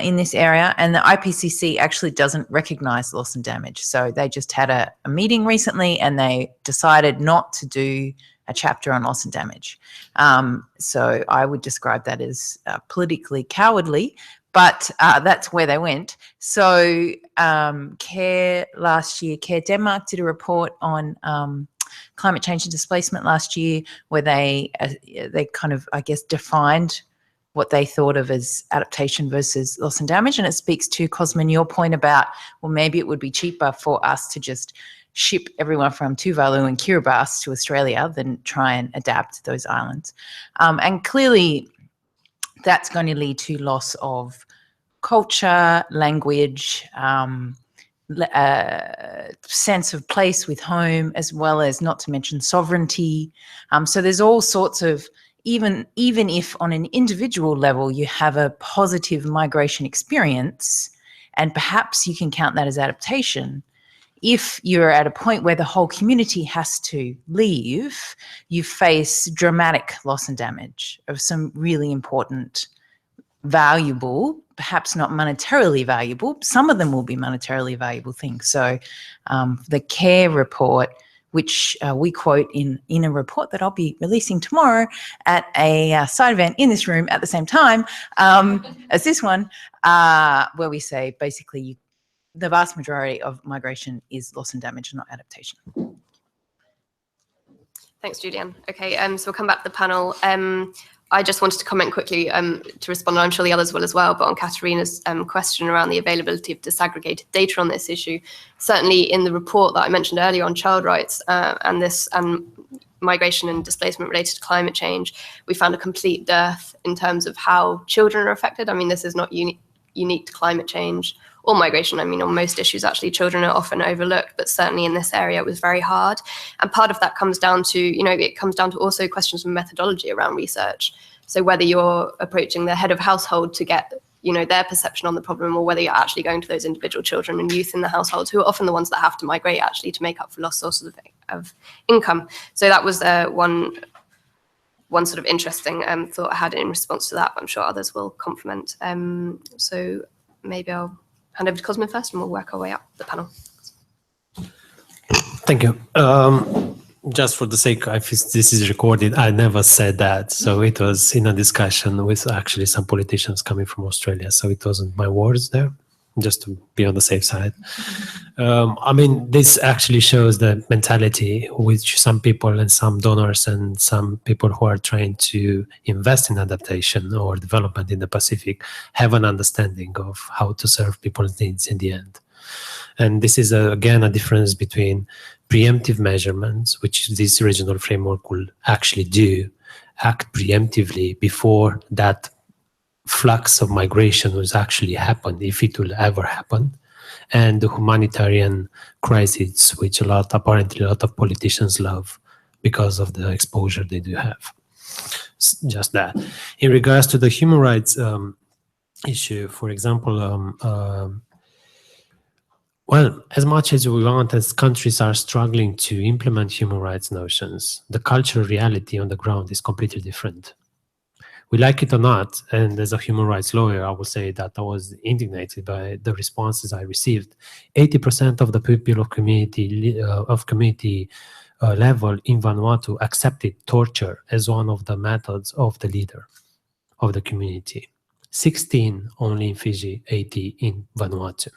in this area. And the IPCC actually doesn't recognize loss and damage. So they just had a meeting recently and they decided not to do a chapter on loss and damage. So I would describe that as politically cowardly. But that's where they went. So CARE last year, CARE Denmark did a report on climate change and displacement last year, where they kind of, I guess, defined what they thought of as adaptation versus loss and damage. And it speaks to, Cosmin, your point about, well, maybe it would be cheaper for us to just ship everyone from Tuvalu and Kiribati to Australia than try and adapt those islands. And clearly, that's going to lead to loss of culture, language, sense of place with home, as well as, not to mention, sovereignty. So there's all sorts of, even if on an individual level you have a positive migration experience, and perhaps you can count that as adaptation, if you're at a point where the whole community has to leave, you face dramatic loss and damage of some really important, valuable, perhaps not monetarily valuable, some of them will be monetarily valuable things. So the CARE report, which we quote in a report that I'll be releasing tomorrow at a side event in this room at the same time as this one, where we say basically the vast majority of migration is loss and damage, not adaptation. Thanks, Julianne. Okay, so we'll come back to the panel. I just wanted to comment quickly to respond, and I'm sure the others will as well, but on Katarina's question around the availability of disaggregated data on this issue. Certainly in the report that I mentioned earlier on child rights and migration and displacement related to climate change, we found a complete dearth in terms of how children are affected. I mean, this is not unique to climate change or migration. I mean, on most issues, actually, children are often overlooked, but certainly in this area, it was very hard. And part of that comes down to, it comes down to also questions of methodology around research. So whether you're approaching the head of household to get, their perception on the problem, or whether you're actually going to those individual children and youth in the households, who are often the ones that have to migrate actually to make up for lost sources of income. So that was one sort of interesting thought I had in response to that, but I'm sure others will complement. So maybe I'll hand over to Cosmin first and we'll work our way up the panel. Thank you. Just for the sake, if this is recorded, I never said that. So it was in a discussion with actually some politicians coming from Australia. So it wasn't my words there, just to be on the safe side. I mean, this actually shows the mentality which some people and some donors and some people who are trying to invest in adaptation or development in the Pacific have an understanding of how to serve people's needs in the end. And this is, again, a difference between preemptive measurements, which this regional framework will actually do, act preemptively before that flux of migration was actually happen, if it will ever happen, and the humanitarian crisis, which apparently a lot of politicians love because of the exposure they do have. Just that. In regards to the human rights issue, for example, well, as much as we want, as countries are struggling to implement human rights notions, the cultural reality on the ground is completely different. We like it or not, and as a human rights lawyer, I would say that I was indignated by the responses I received. 80% of the people of community level in Vanuatu accepted torture as one of the methods of the leader of the community. 16 only in Fiji, 80 in Vanuatu.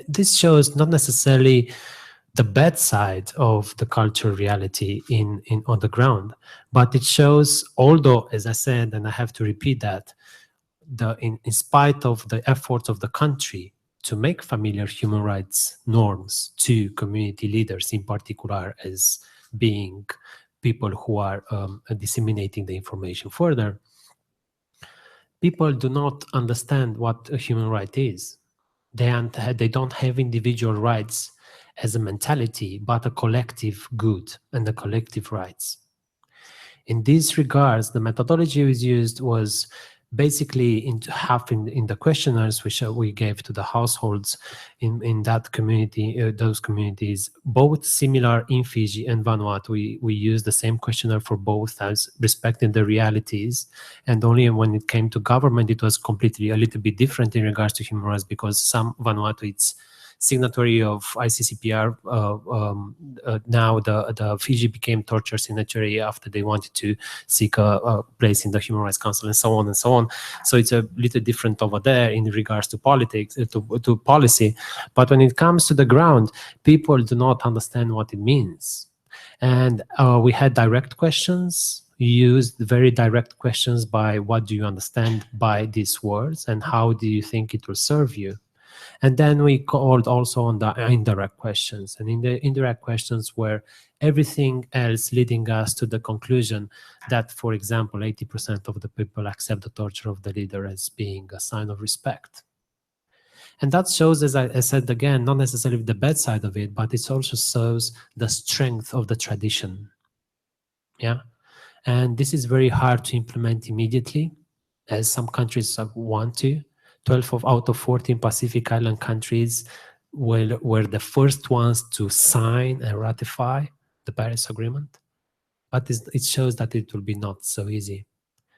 This shows not necessarily the bad side of the cultural reality on the ground, but it shows, although, as I said, and I have to repeat that, in spite of the efforts of the country to make familiar human rights norms to community leaders, in particular as being people who are disseminating the information further, people do not understand what a human right is. They don't have individual rights as a mentality, but a collective good and the collective rights. In these regards, the methodology was used was basically in the questionnaires which we gave to the households in that community, those communities, both similar in Fiji and Vanuatu. We used the same questionnaire for both, as respecting the realities, and only when it came to government, it was completely a little bit different in regards to human rights, because some Vanuatu, it's signatory of ICCPR. Now the Fiji became torture signatory after they wanted to seek a place in the Human Rights Council, and so on and so on. So it's a little different over there in regards to politics, to policy. But when it comes to the ground, people do not understand what it means. And we had direct questions. You used very direct questions by what do you understand by these words and how do you think it will serve you? And then we called also on the indirect questions. And in the indirect questions were everything else leading us to the conclusion that, for example, 80% of the people accept the torture of the leader as being a sign of respect. And that shows, as I said again, not necessarily the bad side of it, but it also shows the strength of the tradition. Yeah. And this is very hard to implement immediately, as some countries want to. 12 out of 14 Pacific Island countries were the first ones to sign and ratify the Paris Agreement. But it shows that it will be not so easy.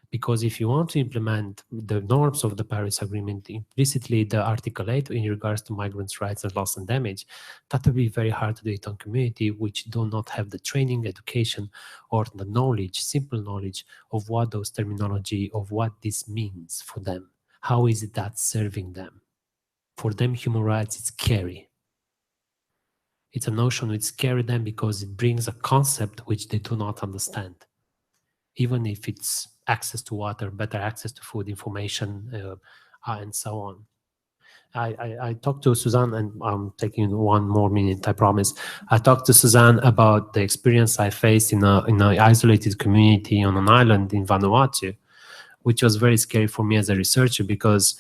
Because if you want to implement the norms of the Paris Agreement, implicitly the Article 8 in regards to migrants' rights and loss and damage, that will be very hard to do it on community which do not have the training, education, or the knowledge, simple knowledge of what those terminology, of what this means for them. How is it that serving them? For them, human rights is scary. It's a notion which scares them because it brings a concept which they do not understand. Even if it's access to water, better access to food, information, and so on. I talked to Suzanne, and I'm taking 1 more minute, I promise. I talked to Suzanne about the experience I faced in an isolated community on an island in Vanuatu, which was very scary for me as a researcher, because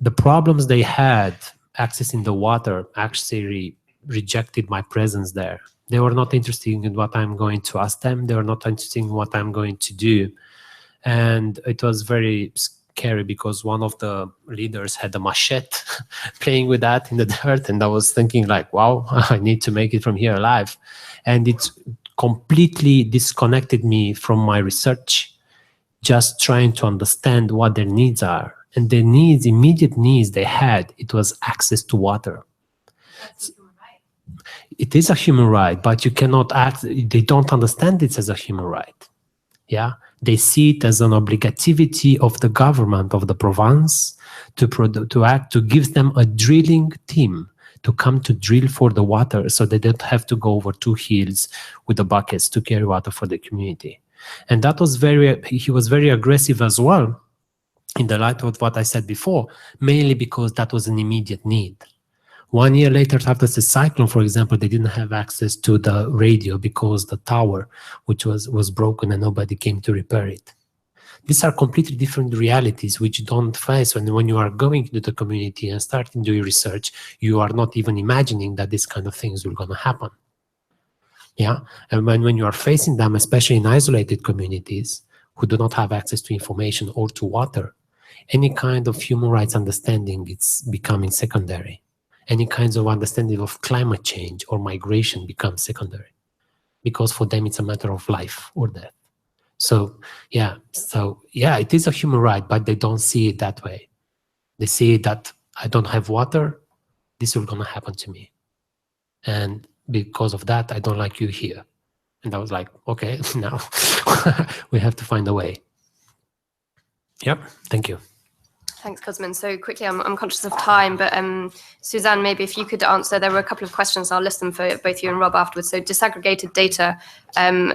the problems they had accessing the water actually rejected my presence there. They were not interested in what I'm going to ask them. They were not interested in what I'm going to do. And it was very scary because one of the leaders had a machete playing with that in the dirt. And I was thinking like, wow, I need to make it from here alive. And it completely disconnected me from my research, just trying to understand what their needs are. And their needs, immediate needs they had, it was access to water. It is a human right, but you cannot act, they don't understand it as a human right. Yeah, they see it as an obligativity of the government of the province to act, to give them a drilling team to come to drill for the water so they don't have to go over 2 hills with the buckets to carry water for the community. And that was he was very aggressive as well in the light of what I said before, mainly because that was an immediate need. 1 year later, after the cyclone, for example, they didn't have access to the radio because the tower, which was broken and nobody came to repair it. These are completely different realities which you don't face when you are going into the community and starting to do your research. You are not even imagining that these kind of things will going to happen. Yeah, and when you are facing them, especially in isolated communities who do not have access to information or to water, any kind of human rights understanding, it's becoming secondary. Any kinds of understanding of climate change or migration becomes secondary, because for them it's a matter of life or death. So yeah, it is a human right, but they don't see it that way. They see that I don't have water, this is gonna happen to me. And because of that, I don't like you here. And I was like, okay, now we have to find a way. Yep, thank you. Thanks, Cosmin. So quickly, I'm conscious of time, but Suzanne, maybe if you could answer, there were a couple of questions, I'll list them for both you and Rob afterwards. So disaggregated data,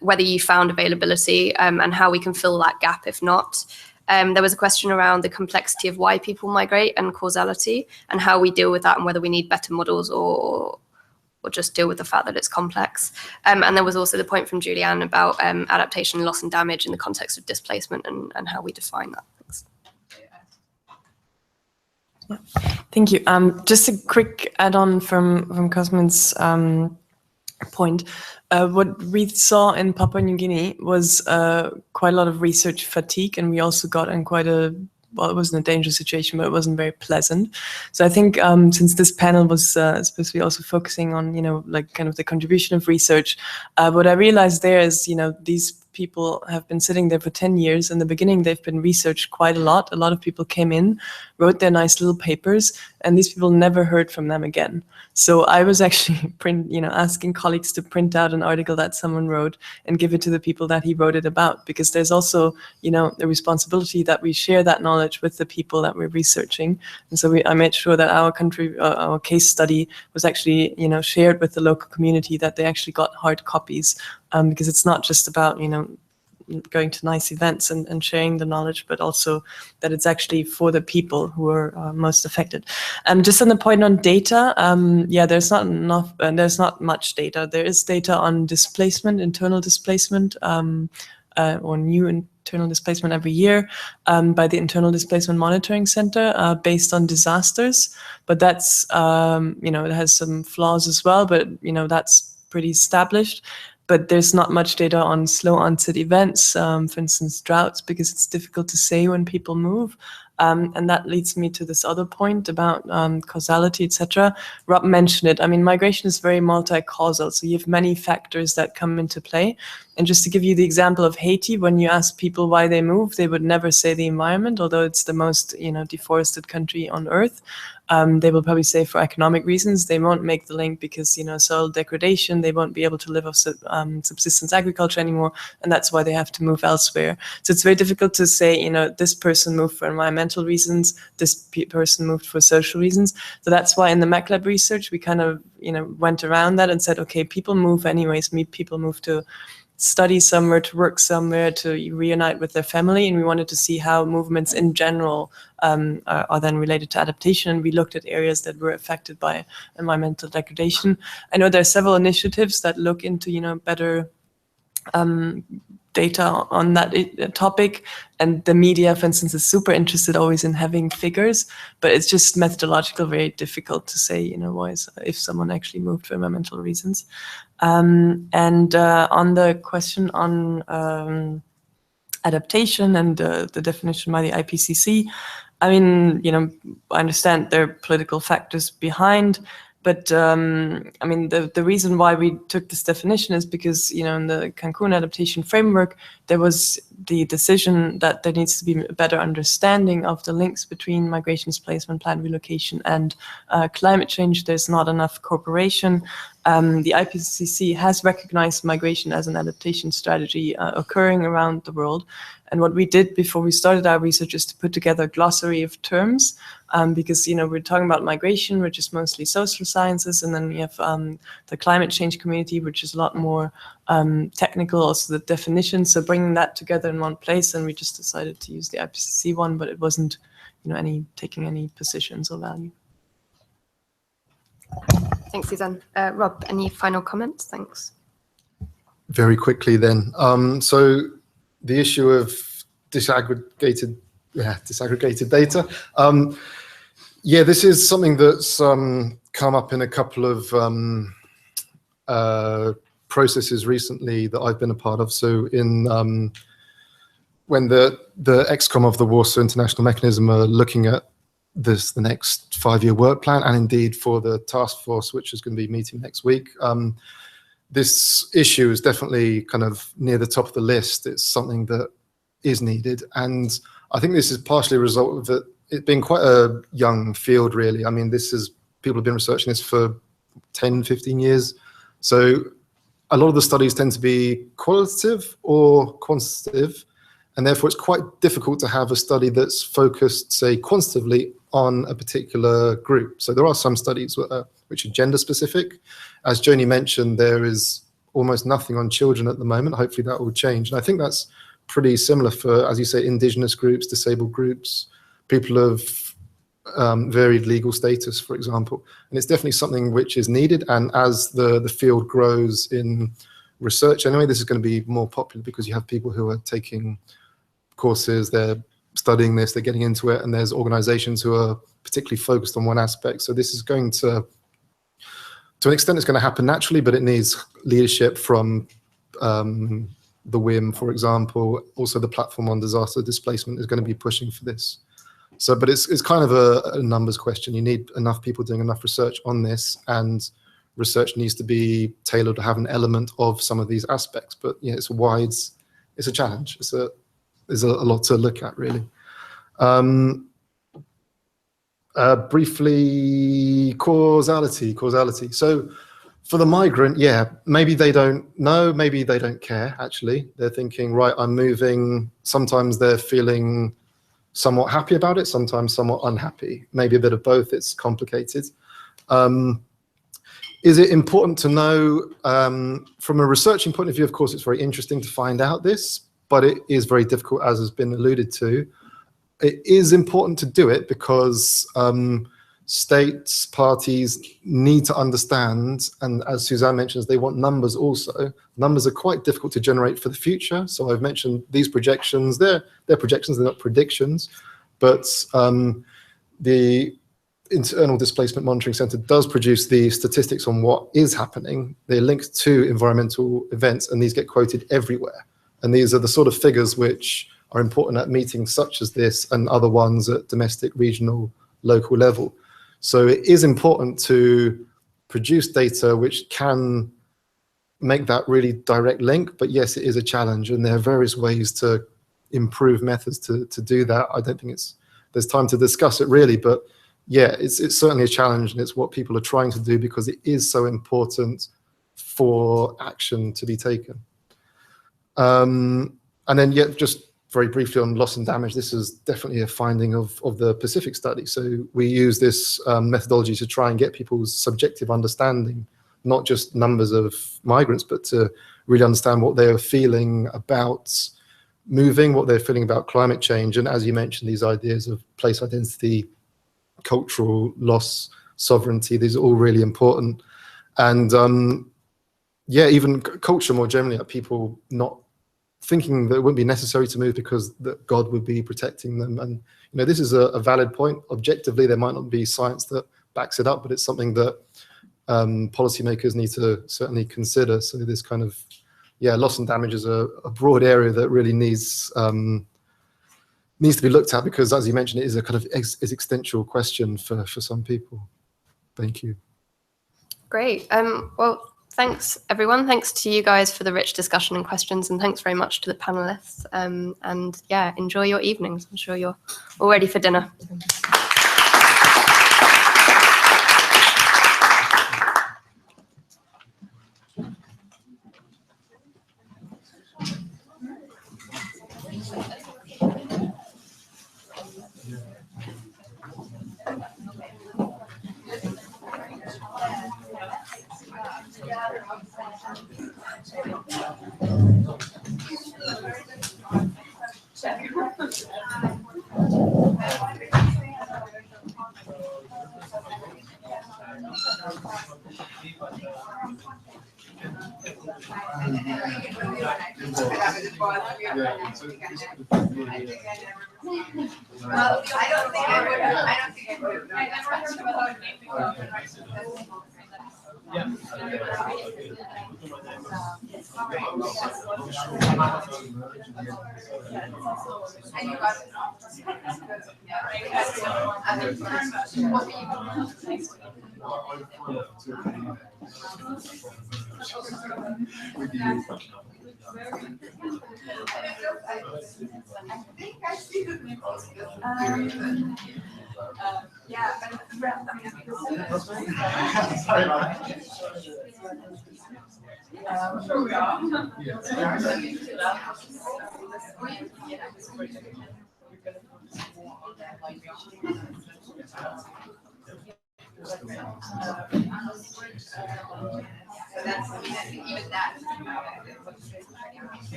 whether you found availability and how we can fill that gap if not. There was a question around the complexity of why people migrate and causality and how we deal with that and whether we need better models or just deal with the fact that it's complex. And there was also the point from Julianne about adaptation, loss and damage in the context of displacement and how we define that. Thanks. Yeah. Thank you. Just a quick add-on from Cosmin's point. What we saw in Papua New Guinea was quite a lot of research fatigue, and we also got in quite a, well, it wasn't a dangerous situation, but it wasn't very pleasant. So I think since this panel was supposed to be also focusing on, like kind of the contribution of research, what I realized there is, these people have been sitting there for 10 years. In the beginning, they've been researched quite a lot. A lot of people came in, wrote their nice little papers, and these people never heard from them again. So I was actually asking colleagues to print out an article that someone wrote and give it to the people that he wrote it about, because there's also, the responsibility that we share that knowledge with the people that we're researching. And so I made sure that our case study was actually, shared with the local community, that they actually got hard copies, because it's not just about, going to nice events and sharing the knowledge, but also that it's actually for the people who are most affected. Just on the point on data, there's not enough, and there's not much data. There is data on displacement, internal displacement, or new internal displacement every year by the Internal Displacement Monitoring Center based on disasters. But that's, it has some flaws as well, but, that's pretty established. But there's not much data on slow onset events, for instance, droughts, because it's difficult to say when people move. And that leads me to this other point about causality, etc. Rob mentioned it. I mean, migration is very multi-causal, so you have many factors that come into play. And just to give you the example of Haiti, when you ask people why they move, they would never say the environment, although it's the most deforested country on earth. They will probably say for economic reasons. They won't make the link because, soil degradation, they won't be able to live off subsistence agriculture anymore, and that's why they have to move elsewhere. So it's very difficult to say, this person moved for environmental reasons, this person moved for social reasons. So that's why in the MacLab research, we kind of, went around that and said, okay, people move anyways. People move to study somewhere, to work somewhere, to reunite with their family, and we wanted to see how movements in general are then related to adaptation, and we looked at areas that were affected by environmental degradation. I know there are several initiatives that look into better data on that topic, and the media, for instance, is super interested always in having figures, but it's just methodological, very difficult to say, if someone actually moved for environmental reasons. And on the question on adaptation and the definition by the IPCC, I mean, I understand there are political factors behind, but I mean, the reason why we took this definition is because, in the Cancun adaptation framework, there was the decision that there needs to be a better understanding of the links between migration, displacement, planned relocation, and climate change. There's not enough cooperation. The IPCC has recognized migration as an adaptation strategy occurring around the world. And what we did before we started our research is to put together a glossary of terms, because, we're talking about migration, which is mostly social sciences, and then we have the climate change community, which is a lot more technical, also the definition. So bringing that together in one place, and we just decided to use the IPCC one, but it wasn't, taking any positions or value. Thanks, Suzanne. Rob, any final comments? Thanks. Very quickly then. So the issue of disaggregated data. This is something that's come up in a couple of processes recently that I've been a part of. So in when the ExCom of the Warsaw International Mechanism are looking at the next 5-year work plan, and indeed for the Taskforce, which is going to be meeting next week, this issue is definitely kind of near the top of the list. It's something that is needed. And I think this is partially a result of it being quite a young field, really. I mean, people have been researching this for 10, 15 years. So a lot of the studies tend to be qualitative or quantitative, and therefore it's quite difficult to have a study that's focused, say, quantitatively on a particular group. So there are some studies which are gender specific. As Joni mentioned, there is almost nothing on children at the moment. Hopefully that will change. And I think that's pretty similar for, as you say, indigenous groups, disabled groups, people of varied legal status, for example. And it's definitely something which is needed. And as the field grows in research, anyway, this is going to be more popular because you have people who are taking courses, they're studying this, they're getting into it, and there's organizations who are particularly focused on one aspect. So this is going to an extent, it's going to happen naturally, but it needs leadership from the WIM, for example. Also, the Platform on Disaster Displacement is going to be pushing for this. So, but it's kind of a numbers question. You need enough people doing enough research on this, and research needs to be tailored to have an element of some of these aspects. But yeah, it's a challenge. There's a lot to look at, really. Briefly, causality. So for the migrant, yeah, maybe they don't know, maybe they don't care, actually. They're thinking, right, I'm moving. Sometimes they're feeling somewhat happy about it, sometimes somewhat unhappy. Maybe a bit of both, it's complicated. Is it important to know? From a researching point of view, of course, it's very interesting to find out this, but it is very difficult, as has been alluded to. It is important to do it because states, parties need to understand, and as Suzanne mentions, they want numbers also. Numbers are quite difficult to generate for the future. So I've mentioned these projections. They're projections, they're not predictions. But the Internal Displacement Monitoring Center does produce the statistics on what is happening. They're linked to environmental events, and these get quoted everywhere. And these are the sort of figures which are important at meetings such as this and other ones at domestic, regional, local level. So it is important to produce data which can make that really direct link, but yes, it is a challenge, and there are various ways to improve methods to do that. I don't think there's time to discuss it really, but yeah, it's certainly a challenge, and it's what people are trying to do because it is so important for action to be taken. And then yet, just very briefly on loss and damage, this is definitely a finding of the Pacific study. So we use this methodology to try and get people's subjective understanding, not just numbers of migrants, but to really understand what they're feeling about moving, what they're feeling about climate change. And as you mentioned, these ideas of place identity, cultural loss, sovereignty, these are all really important. And yeah, even culture more generally, like people not thinking that it wouldn't be necessary to move because that God would be protecting them. And you know, this is a valid point. Objectively, there might not be science that backs it up, but it's something that policymakers need to certainly consider. So this kind of, yeah, loss and damage is a broad area that really needs to be looked at because, as you mentioned, it is a kind of existential question for some people. Thank you. Great. Well, thanks, everyone. Thanks to you guys for the rich discussion and questions, and thanks very much to the panelists. And yeah, enjoy your evenings. I'm sure you're all ready for dinner.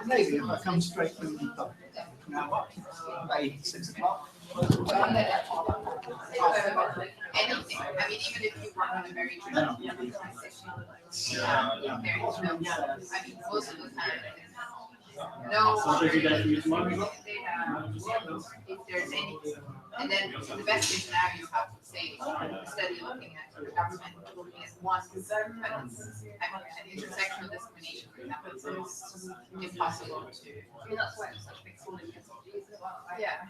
Maybe if I come straight from now, by 6 o'clock. Anything. I mean, even if you work on a very traditional session, there is no. I mean, most of the time, no. If there's anything, and then the best case scenario, you have to say study looking at the government looking at one, but it's, I mean, an intersectional discrimination, for example, so it's impossible to. I mean, that's why it's such big school as well. Yeah.